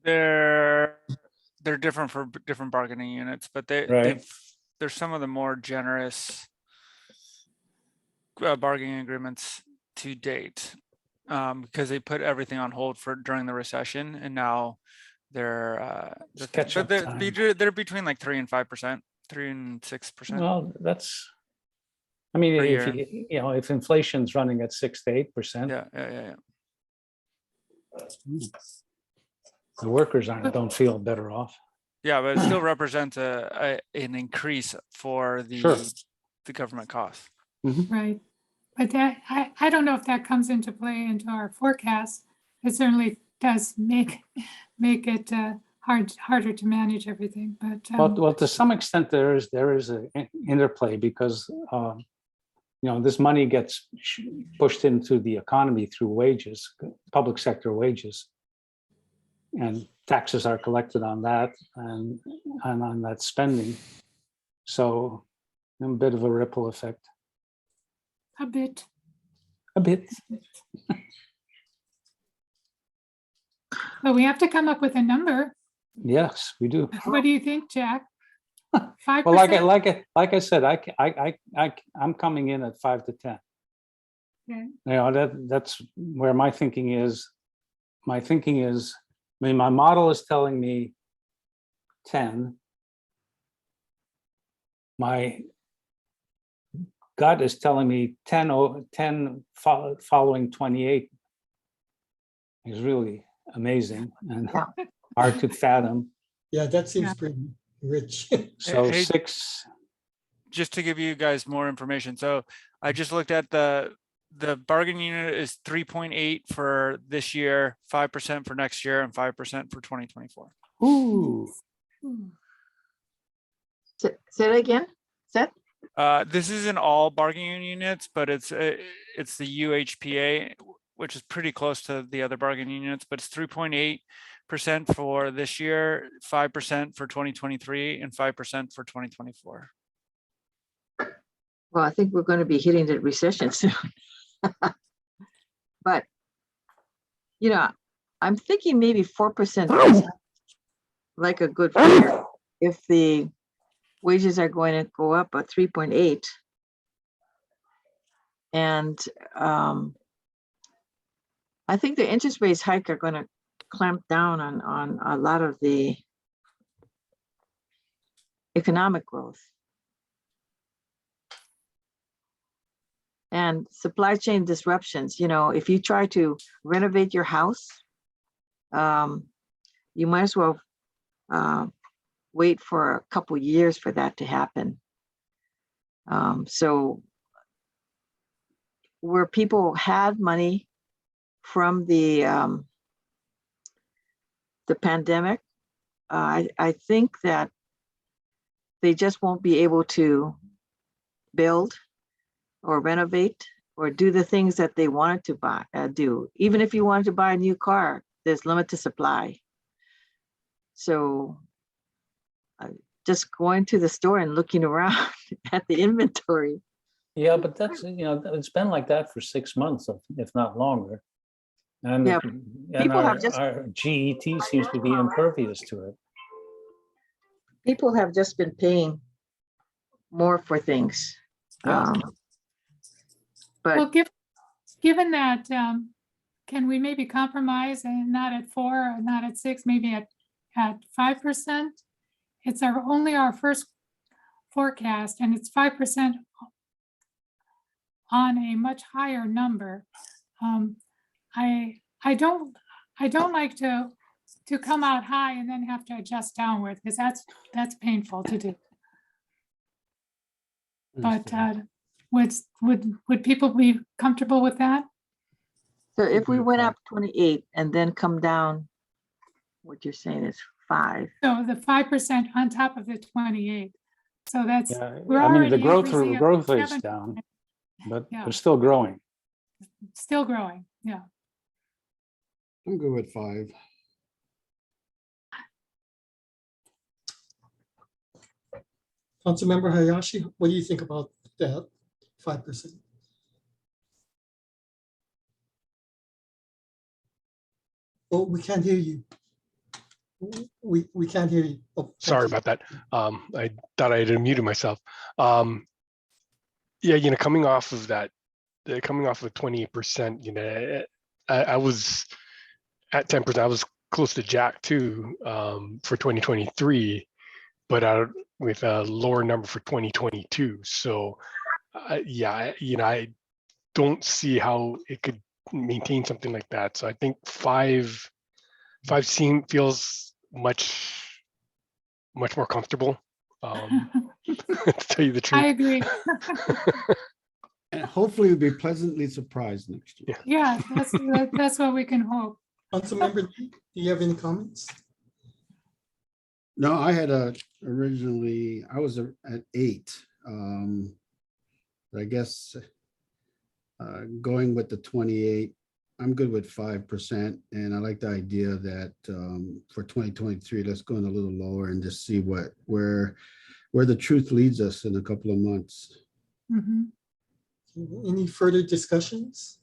They're different for different bargaining units, but Right. there's some of the more generous bargaining agreements to date, because they put everything on hold during the recession, and now they're catch-up time. they're between like 3 and 5%, 3 and 6%. Well, that's, I mean, Per if year. you know, if inflation's running at 6 to 8%, Yeah. the workers don't feel better off. Yeah, but it still represents an increase for Sure. the government costs. Right. But that, I don't know if that comes into play into our forecast. It certainly does make it harder to manage everything, but Well, to some extent, there is an interplay because you know, this money gets pushed into the economy through wages, public sector wages, and taxes are collected on that and on that spending. So a bit of a ripple effect. a bit. But we have to come up with a number. Yes, we do. What do you think, Jack? 5%? Well, like I said, I'm coming in at 5 to 10. Okay. You know, that's where my thinking is. I mean, my model is telling me 10. My gut is telling me 10 following 28 is really amazing and hard to fathom. Yeah, that seems pretty rich. So Hey, 6. just to give you guys more information. So I just looked at the the bargain unit is 3.8 for this year, 5% for next year, and 5% for 2024. Ooh, Say it again, Seth? This isn't all bargaining units, but it's the UHPA, which is pretty close to the other bargaining units, but it's 3.8% for this year, 5% for 2023, and 5% for 2024. Well, I think we're going to be hitting the recession soon. But, you know, I'm thinking maybe 4% is like a good figure. If the wages are going to go up at 3.8. And I think the interest rates hike are going to clamp down on a lot of the economic growth. And supply chain disruptions, you know, if you try to renovate your house, you might as well wait for a couple years for that to happen. So where people had money from the pandemic, I think that they just won't be able to build or renovate or do the things that they wanted to do. Even if you wanted to buy a new car, there's limited supply. So just going to the store and looking around at the inventory. yeah, but that's, you know, it's been like that for 6 months, if not longer. And, Yeah, and people have just- our GET seems to be impervious to it. People have just been paying more for things. Yeah. Well, given that, can we maybe compromise and not at 4 or not at 6, maybe at 5%? It's only our first forecast, and it's 5% on a much higher number. I don't like to come out high and then have to adjust downward, because that's painful to do. But would people be comfortable with that? So if we went up 28 and then come down, what you're saying is 5. So the 5% on top of the 28. So that's, Yeah, we're I mean, the already growth increasing rate's 7%. down, but Yeah. we're still growing. Still growing, yeah. I'm good with 5. Councilmember Hayashi, what do you think about that 5%? Oh, we can't hear you. We can't hear you. Oh, Sorry about that. I thought I had unmuted myself. Yeah, you know, coming off of 28%, you know, I was at 10%. I was close to Jack too for 2023, but with a lower number for 2022. So yeah, you know, I don't see how it could maintain something like that. So I think 5 feels much more comfortable. To tell you the truth. I agree. And hopefully we'll be pleasantly surprised next year. Yeah, that's what we can hope. Councilmember Lee, do you have any comments? No, I had originally, I was at 8. But I guess going with the 28, I'm good with 5. And I like the idea that for 2023, let's go in a little lower and just see where the truth leads us in a couple of months. Mhm. Any further discussions?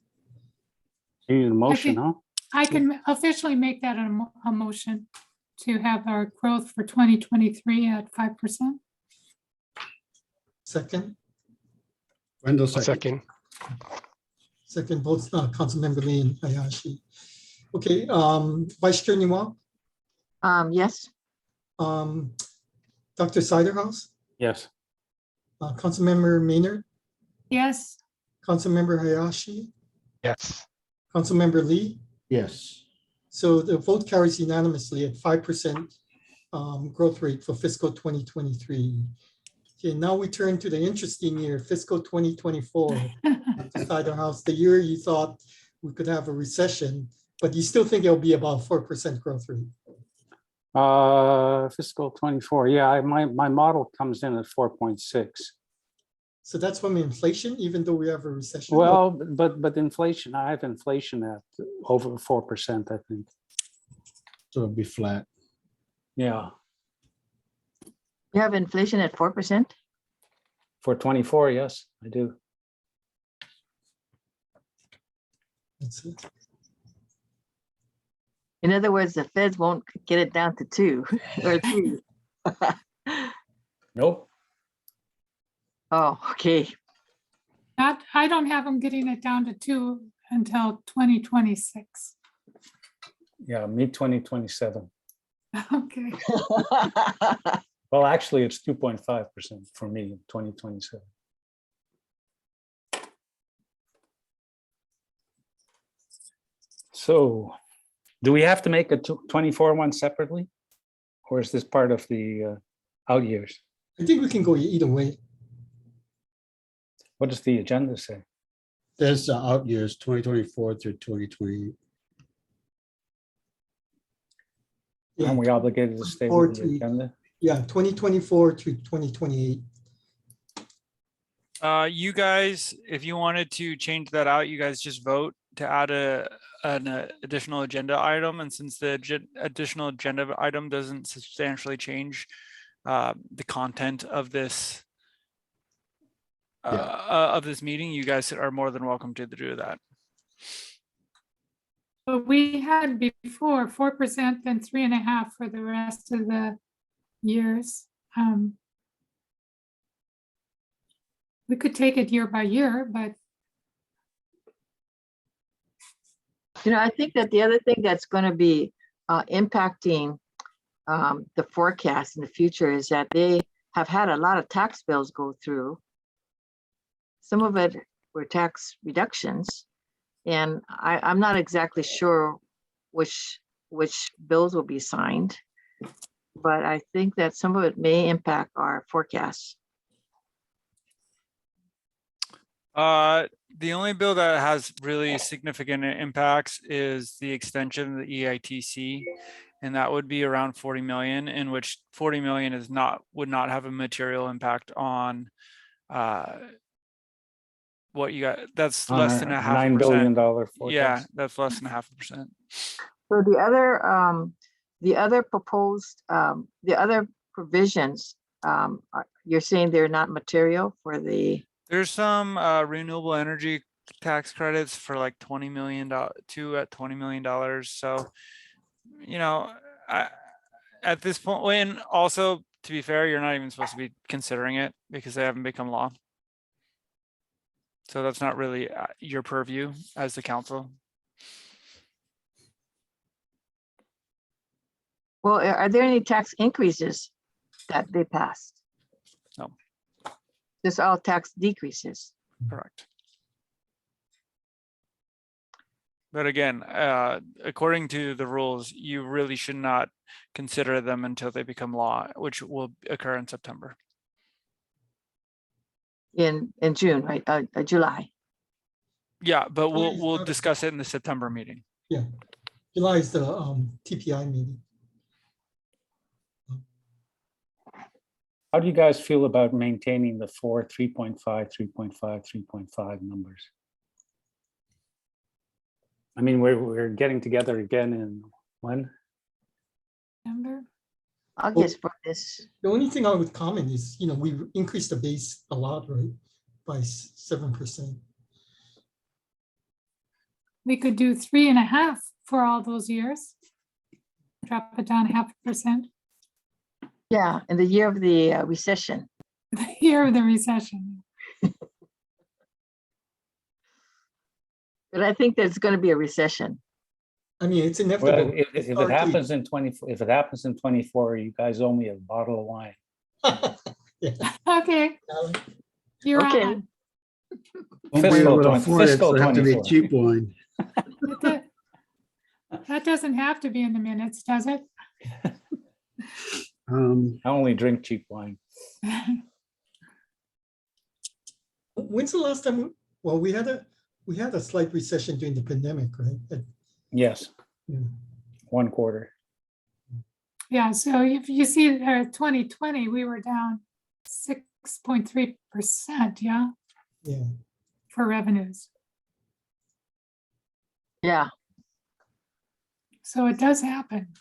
You need a motion, huh? I can officially make that a motion to have our growth for 2023 at 5%. Second? Wendell, Second. Second, both Councilmember Lee and Hayashi. Okay, Vice Chair Newell, Yes. Dr. Siderhouse, Yes. Councilmember Maynard, Yes, Councilmember Hayashi, Yes. Councilmember Lee. yes. So the vote carries unanimously at 5% growth rate for fiscal 2023. Okay, now we turn to the interesting year, fiscal 2024. Inside the house, the year you thought we could have a recession, but you still think it'll be about 4% growth rate. Fiscal 24. Yeah, my model comes in at 4.6. So that's from inflation, even though we have a recession. Well, but inflation, I have inflation at over 4%, I think. So it'll be flat. Yeah, You have inflation at 4%? for 24, yes, I do. That's it. In other words, the feds won't get it down to 2 or 3. Nope. Oh, okay. I don't have them getting it down to 2 until 2026. Yeah, mid-2027. Okay. Well, actually, it's 2.5% for me in 2027. So do we have to make a 24 one separately? Or is this part of the out years? I think we can go either way. What does the agenda say? There's out years 2024 through 2020. Yeah, Aren't we obligated to stay with the agenda? yeah, 2024 to 2028. You guys, if you wanted to change that out, you guys just vote to add an additional agenda item. And since the additional agenda item doesn't substantially change the content of this meeting, you guys are more than welcome to do that. But we had before 4%, then 3.5% for the rest of the years. We could take it year by year, but I think that the other thing that's going to be impacting the forecast in the future is that they have had a lot of tax bills go through. Some of it were tax reductions, and I'm not exactly sure which bills will be signed, but I think that some of it may impact our forecasts. The only bill that has really significant impacts is the extension of the EITC, and that would be around 40 million, in which 40 million would not have a material impact on what you got. That's less than a half $9 billion forecast. Yeah, that's less than 0.5%. So the other proposed, the other provisions, you're saying they're not material for the. There's some renewable energy tax credits for like $20 million, two at $20 million. So, at this point, and also to be fair, you're not even supposed to be considering it because they haven't become law. So that's not really your purview as the council. Well, are there any tax increases that they passed? No. Just all tax decreases. Correct. But again, according to the rules, you really should not consider them until they become law, which will occur in September. In June, right? July. Yeah, but we'll discuss it in the September meeting. Yeah, July is the TPI meeting. How do you guys feel about maintaining the 4, 3.5, 3.5, 3.5 numbers? I mean, we're getting together again in when? September. August for this. The only thing I would comment is, we increased the base a lot, right? By 7%. We could do 3.5% for all those years. Drop it down 0.5%. Yeah, in the year of the recession. The year of the recession. But I think there's going to be a recession. I mean, it's inevitable. Well, if it happens in 24, if it happens in 24, you guys owe me a bottle of wine. Yeah. Okay, you're Okay. on. Won't be able to afford it, fiscal so it have to be 24. cheap wine. That doesn't have to be in the minutes, does it? I only drink cheap wine. When's the last time? Well, we had a slight recession during the pandemic, right? Yes, Yeah. 1 quarter. Yeah, so if you see 2020, we were down 6.3%, yeah, Yeah. for revenues. Yeah, So it does happen.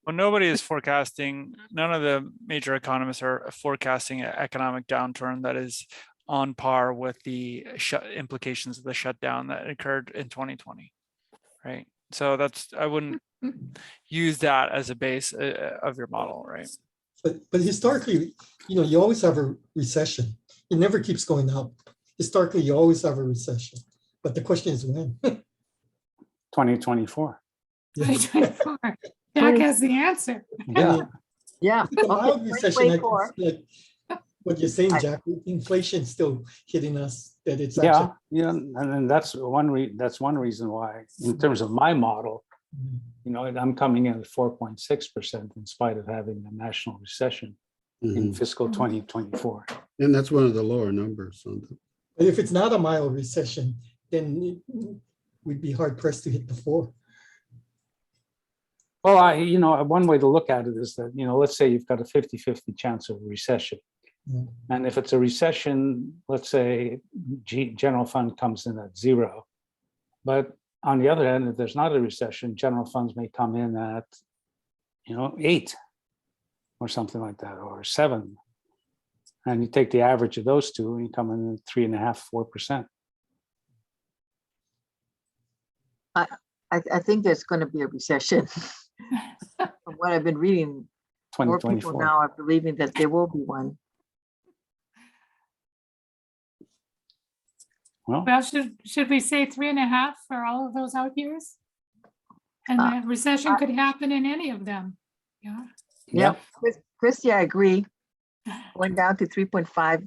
Well, nobody is forecasting, none of the major economists are forecasting an economic downturn that is on par with the implications of the shutdown that occurred in 2020, right? So I wouldn't use that as a base of your model, right? But historically, you always have a recession. It never keeps going up. Historically, you always have a recession. But the question is when? 2024. 2024. Jack has the answer. Yeah, yeah. It's a mild Okay, recession. I 2024. think, like what you're saying, Jack, inflation still hitting us, that it's yeah, actually. yeah, and then that's one reason why, in terms of my model, I'm coming in at 4.6% in spite of having a national recession in Mhm. fiscal 2024. And that's one of the lower numbers. But if it's not a mild recession, then we'd be hard pressed to hit the 4. Well, one way to look at it is that, let's say you've got a 50-50 chance of a recession. Yeah. And if it's a recession, let's say general fund comes in at 0. But on the other hand, if there's not a recession, general funds may come in at, 8 or something like that, or 7. And you take the average of those two and you come in at 3.5%, 4%. I think there's going to be a recession. From what I've been reading, more people 2024. now are believing that there will be one. Well, should we say 3.5 for all of those out years? And the recession could happen in any of them. Yeah. Yeah, Christy, I agree. Going down to 3.5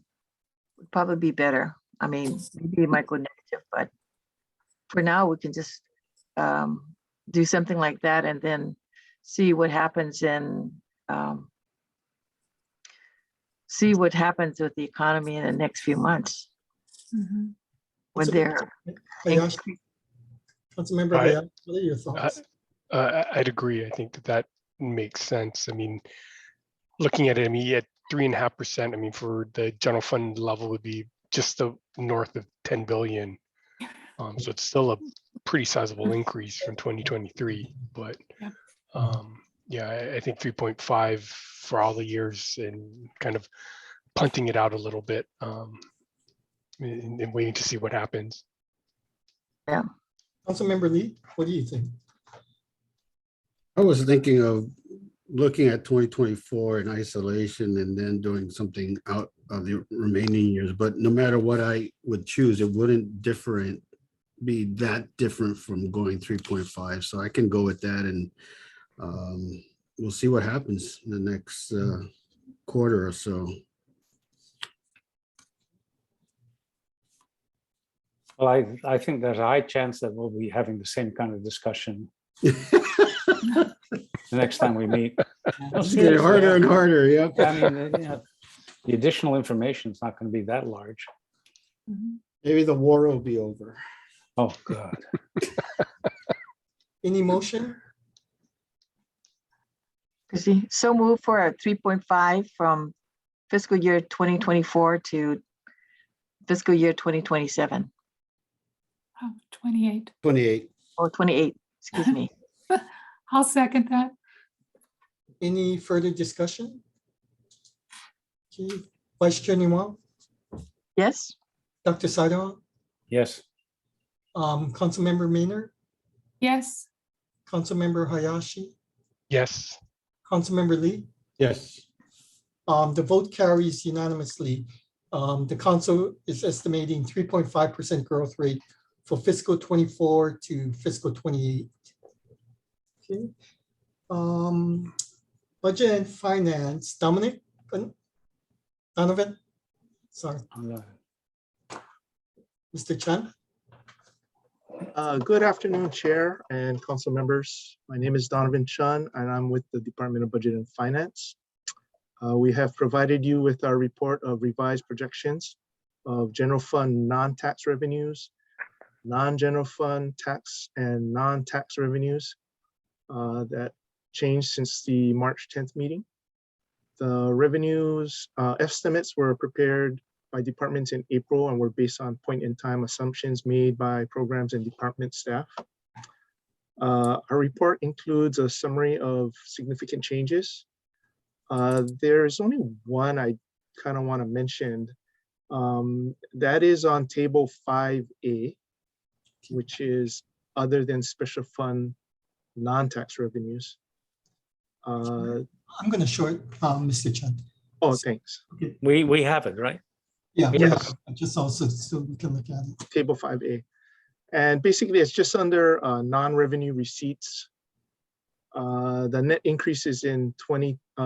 would probably be better. I mean, maybe it might go negative, but for now we can just do something like that and then see what happens see what happens with the economy in the next few months Mhm. when they're Hayashi, Councilmember Hayashi, what are your thoughts? I'd agree. I think that makes sense. I mean, looking at it, at 3.5%, I mean, for the general fund level would be just north of 10 billion. So it's still a pretty sizable increase from 2023, but I think 3.5 for all the years and kind of punting it out a little bit and waiting to see what happens. Yeah. Councilmember Lee, what do you think? I was thinking of looking at 2024 in isolation and then doing something out of the remaining years. But no matter what I would choose, it wouldn't be that different from going 3.5. So I can go with that, and we'll see what happens in the next quarter or so. Well, I think there's a high chance that we'll be having the same kind of discussion the next time we meet. It's getting harder and harder. Yep. I mean, the additional information is not going to be that large. Mhm. Maybe the war will be over. Oh, God. Any motion? Chrissy, so move for a 3.5 from fiscal year 2024 to fiscal year 2027 Oh, 28. 28. or 28, excuse me. I'll second that. Any further discussion? Okay. Vice Chair Newell, Yes, Dr. Saidon, Yes. Councilmember Maynard, Yes. Councilmember Hayashi, Yes. Councilmember Lee. Yes. The vote carries unanimously. The council is estimating 3.5% growth rate for fiscal 24 to fiscal 28. Okay. Budget and Finance, Dominic, Donovan, sorry, Mr. Chan. Good afternoon, Chair and council members. My name is Donovan Chun, and I'm with the Department of Budget and Finance. We have provided you with our report of revised projections of general fund non-tax revenues, non-general fund tax and non-tax revenues that changed since the March 10th meeting. The revenues estimates were prepared by departments in April and were based on point-in-time assumptions made by programs and department staff. Our report includes a summary of significant changes. There's only one I kind of want to mention. That is on table 5A, which is other than special fund non-tax revenues. I'm going to short Mr. Chen. Oh, thanks. We have it, right? Yeah, we Yes. have it. Just also so we can look at it. Table 5A. And basically it's just under non-revenue receipts. The net increases in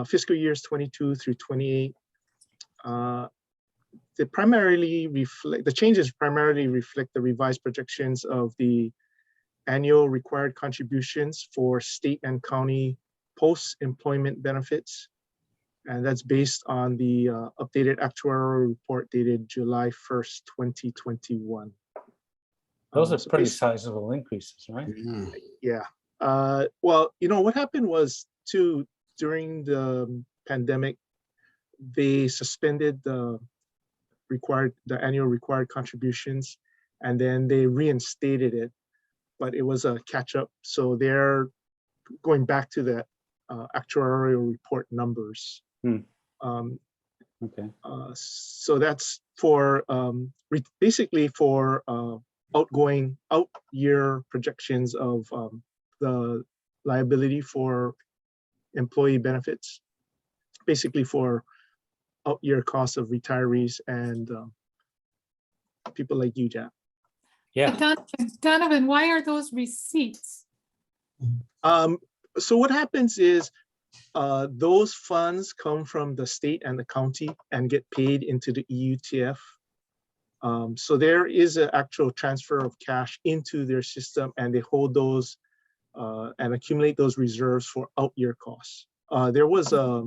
fiscal years 22 through 28. The changes primarily reflect the revised projections of the annual required contributions for state and county post-employment benefits. And that's based on the updated actuarial report dated July 1st, 2021. Those are So pretty sizable increases, right? Yeah. Yeah. Well, what happened was too, during the pandemic, they suspended the annual required contributions, and then they reinstated it, but it was a catch up. So they're going back to the actuarial report numbers. Okay. So that's for basically for out year projections of the liability for employee benefits, basically for out year costs of retirees and people like you, Jack. Yeah. Donovan, why are those receipts? So what happens is those funds come from the state and the county and get paid into the EUTF. So there is an actual transfer of cash into their system, and they hold those and accumulate those reserves for out year costs. There was a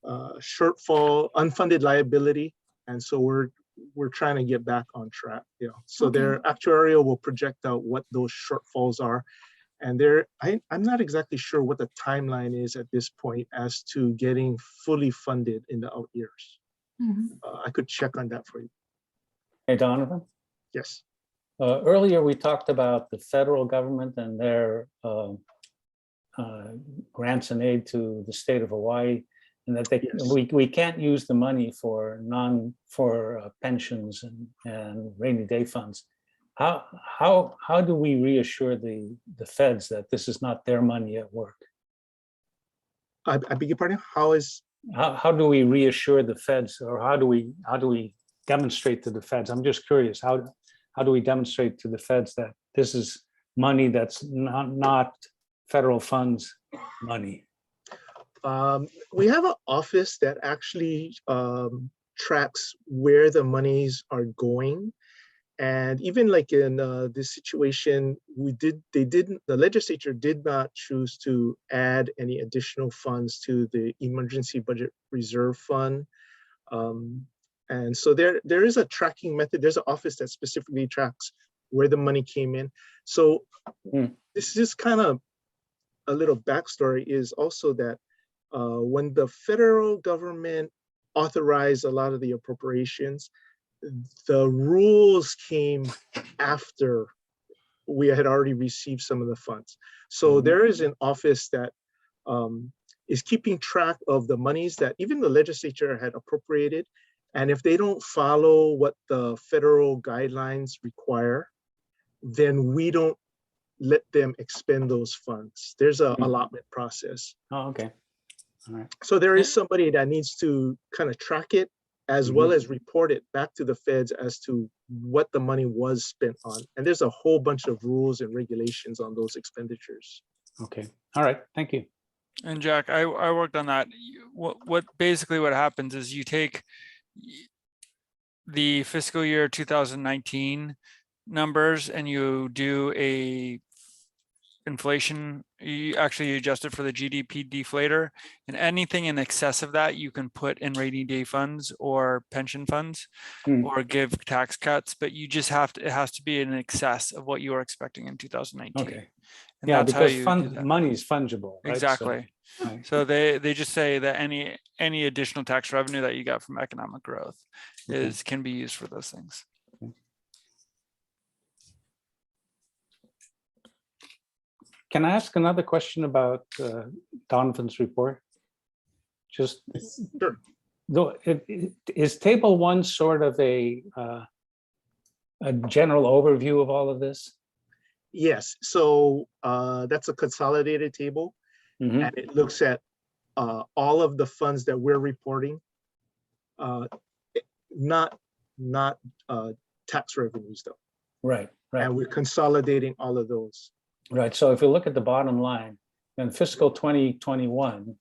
shortfall, unfunded liability, and so we're trying to get back on track. So Okay. their actuarial will project out what those shortfalls are. And I'm not exactly sure what the timeline is at this point as to getting fully funded in the out years. I could check on that for you. Hey, Donovan. Yes. Earlier, we talked about the federal government and their grants and aid to the state of Hawaii, and that we can't use the money for pensions and rainy day funds. How do we reassure the feds that this is not their money at work? I beg your pardon? How do we reassure the feds, or how do we demonstrate to the feds? I'm just curious, how do we demonstrate to the feds that this is money that's not federal funds money? We have an office that actually tracks where the monies are going. And even like in this situation, the legislature did not choose to add any additional funds to the emergency budget reserve fund. And so there is a tracking method. There's an office that specifically tracks where the money came in. So this is kind of a little backstory, is also that when the federal government authorized a lot of the appropriations, the rules came after we had already received some of the funds. So there is an office that is keeping track of the monies that even the legislature had appropriated. And if they don't follow what the federal guidelines require, then we don't let them expend those funds. There's an allotment process. Oh, okay. All right. So there is somebody that needs to kind of track it, as well as report it back to the feds as to what the money was spent on. And there's a whole bunch of rules and regulations on those expenditures. Okay. All right. Thank you. And Jack, I worked on that. What basically what happens is you take the fiscal year 2019 numbers and you do inflation, you actually adjust it for the GDP deflator, and anything in excess of that you can put in rainy day funds or pension funds or give tax cuts, but you just have to, it has to be in excess of what you are expecting in 2019. Okay. And Yeah, that's how because you do that. money is fungible, right? Exactly. Right. So they just say that any additional tax revenue that you got from economic growth can be used for those things. Can I ask another question about Donovan's report? Just Sure. though, is table 1 sort of a general overview of all of this? Yes, so that's a consolidated table, Mhm. and it looks at all of the funds that we're reporting, not tax revenues though. Right, right, And we're consolidating all of those. right. So if you look at the bottom line, then fiscal 2021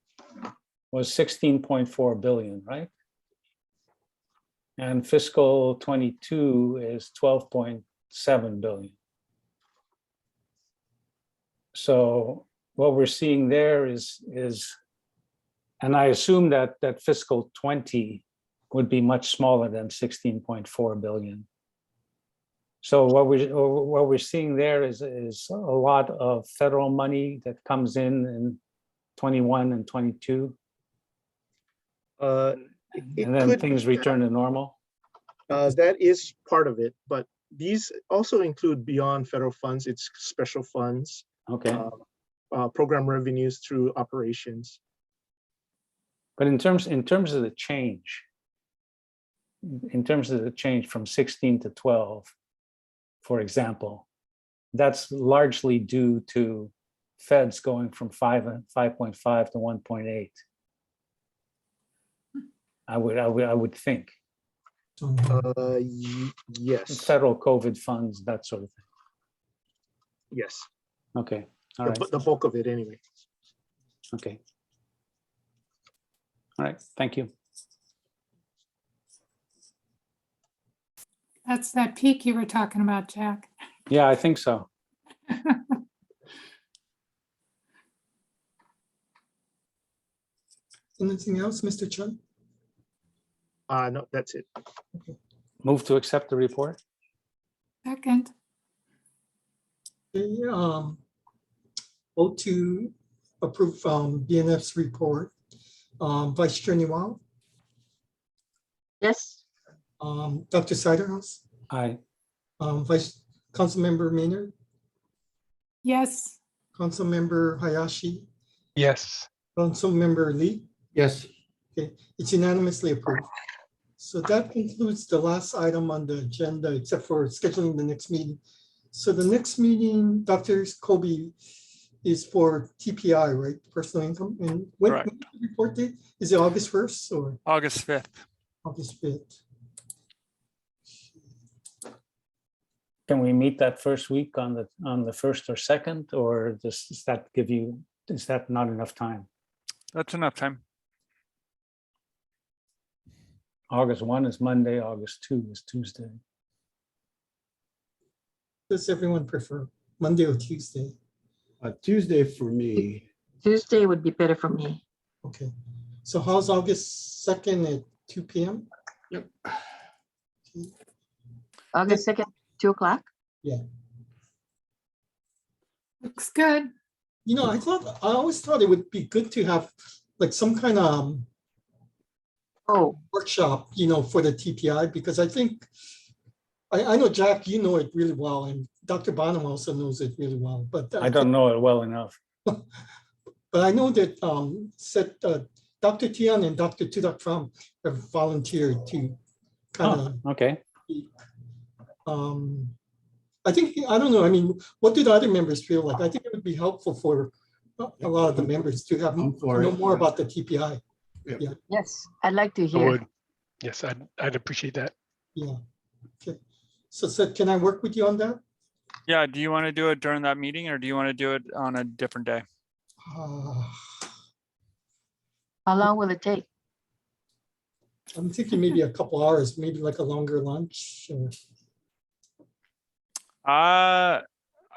was 16.4 billion, right? And fiscal 22 is 12.7 billion. So what we're seeing there is, and I assume that fiscal 20 would be much smaller than 16.4 billion. So what we're seeing there is a lot of federal money that comes in 21 and 22, It and then could things be return to normal. that is part of it, but these also include beyond federal funds. It's special funds, Okay, program revenues through operations. but in terms of the change, from 16 to 12, for example, that's largely due to feds going from 5.5 to 1.8. I would think. Yes, Federal COVID funds, that sort of thing. yes, Okay, all right, the bulk of it anyway. okay. All right, thank you. That's that peak you were talking about, Jack. Yeah, I think so. Anything else, Mr. Chen? No, that's it. Move to accept the report. Second, Okay, vote to approve BNF's report. Vice Chair Newell, Yes, Dr. Siderhouse, Aye. Vice Councilmember Maynard, yes, Councilmember Hayashi, Yes. Councilmember Lee. Yes, Okay, it's unanimously approved. So that concludes the last item on the agenda, except for scheduling the next meeting. So the next meeting, Dr. Kobe, is for TPI, right? Personal income. And when Correct. when's the report date? Is it August 1st or August 5th. August 5th? Can we meet that first week on the 1st or 2nd, or does that give you, is that not enough time? That's enough time. August 1 is Monday, August 2 is Tuesday. Does everyone prefer Monday or Tuesday? Tuesday for me. Tuesday would be better for me. Okay. So how's August 2nd at 2 p.m.? Yep. Okay. August 2nd, 2 o'clock. looks good. You know, I always thought it would be good to have like some kind of Oh, workshop, you know, for the TPI, because I think, I know, Jack, you know it really well, and Dr. Bonham also knows it really well, but I don't know it well enough. but I know that Dr. Tian and Dr. Tudak Pham have volunteered to kind of, Okay. I think, I don't know, I mean, what do the other members feel like? I think it would be helpful for a lot of the members to have I'm for know it. more about the TPI. yes, I'd like to I hear. would. Yes, I'd appreciate that. Yeah, okay. So can I work with you on that? Yeah, do you want to do it during that meeting or do you want to do it on a different day? How long will it take? I'm thinking maybe a couple hours, maybe like a longer lunch. Or...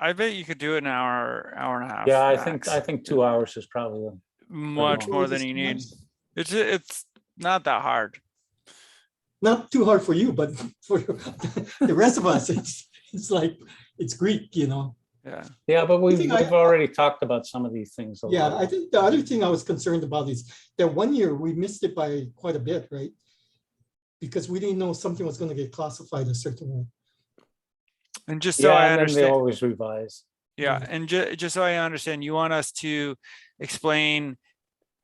I bet you could do it in an hour, hour and a half. Yeah, max. I think 2 hours is probably, Much long. more than you need. It's not that hard. Not too hard for you, but for the rest of us, it's like, it's Greek, you know? Yeah. yeah, but we've think I- already talked about some of these things. Yeah, lot. I think the other thing I was concerned about is that 1 year we missed it by quite a bit, right? Because we didn't know something was going to get classified a certain way. And just so Yeah, I and then they understand, always revise. yeah, and just so I understand, you want us to explain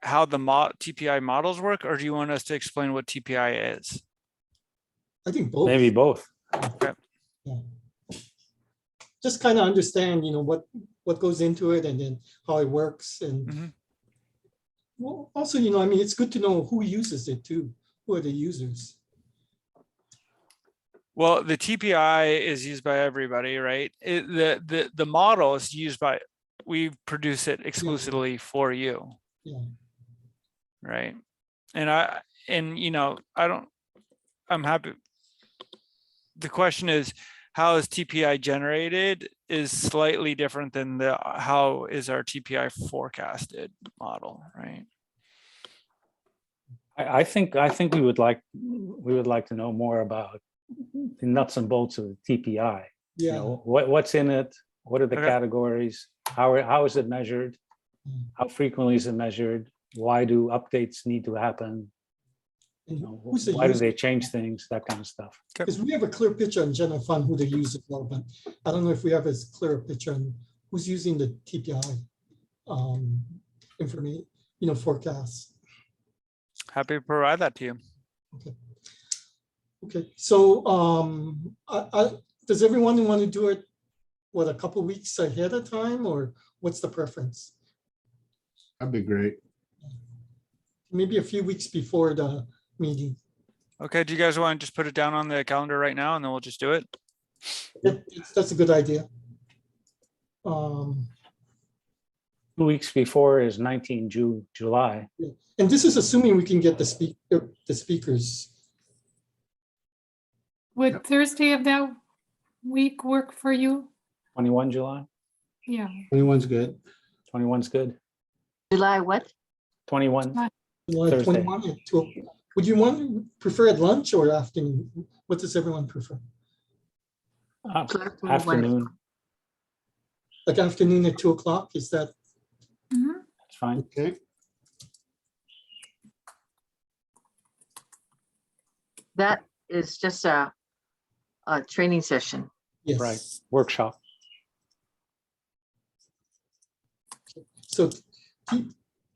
how the TPI models work, or do you want us to explain what TPI is? I think both. Maybe both. Just kind of understand, you know, what goes into it and then how it works. And Mhm. well, also, you know, I mean, it's good to know who uses it too. Who are the users? Well, the TPI is used by everybody, right? The model is used by, we produce it exclusively for you. Yeah. Right. And you know, I'm happy. The question is, how is TPI generated is slightly different than how is our TPI forecasted model, right? I think we would like to know more about the nuts and bolts of the TPI. You Yeah. know, what's in it? What are the Okay. categories? How is it measured? Mm. How frequently is it measured? Why do updates need to happen? And You know, who's the why do user? they change things? That kind of stuff. Because we have a clear picture on general fund who the users are, but I don't know if we have as clear a picture on who's using the TPI information, you know, forecasts. Happy to provide that to you. Okay, so does everyone want to do it, what, a couple weeks ahead of time, or what's the preference? That'd be great. Maybe a few weeks before the meeting. Okay, do you guys want to just put it down on the calendar right now and then we'll just do it? That's a good idea. 2 weeks before is 19 July. And this is assuming we can get the speakers. Would Thursday of that week work for you? 21 July. Yeah, 21's good. 21's good. July what? 21. July Thursday. 21 at 2. Would you prefer at lunch or afternoon? What does everyone prefer? Clerk, when- Afternoon. Like afternoon at 2 o'clock? Is that? Mhm. That's fine. Okay. That is just a training session. Yes. Right. Workshop. So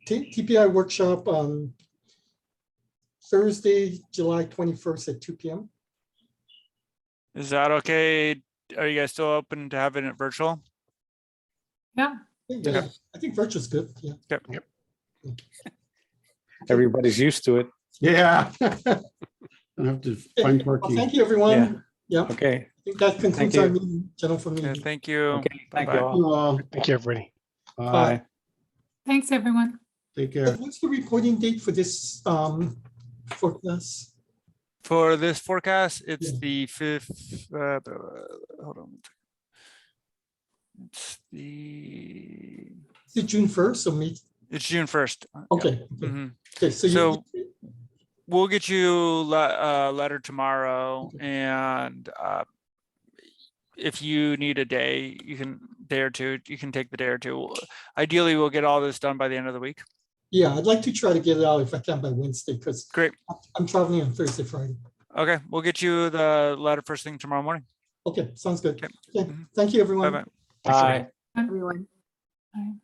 TPI workshop on Thursday, July 21st at 2 p.m. Is that okay? Are you guys still open to having it virtual? yeah. Yeah, I think virtual is good. Yeah. Yep. Everybody's used to it. Yeah. Don't have to find Well, parking. thank you, everyone. Yeah. Okay. I think that concludes you. our meeting, general Yeah, meeting. thank you. Okay. Thank Bye-bye. you all. You all. Thank you, everybody. Bye. Thanks, everyone. Take care. What's the reporting date for this forecast? For this forecast, it's Yeah. the 5th. Hold on. It's Is it June 1st or May? it's June 1st. Okay. Mhm. Okay. So, So we'll get you a letter tomorrow, and if you need a day, you can day or two. You can take the day or two. Ideally, we'll get all this done by the end of the week. yeah, I'd like to try to get it out if I can by Wednesday because Great. I'm traveling on Thursday, Friday. Okay, we'll get you the letter first thing tomorrow morning. Okay, sounds good. Okay. Okay, Mhm. thank you, everyone. Bye bye. Thanks, everybody. Bye. Everyone. Bye.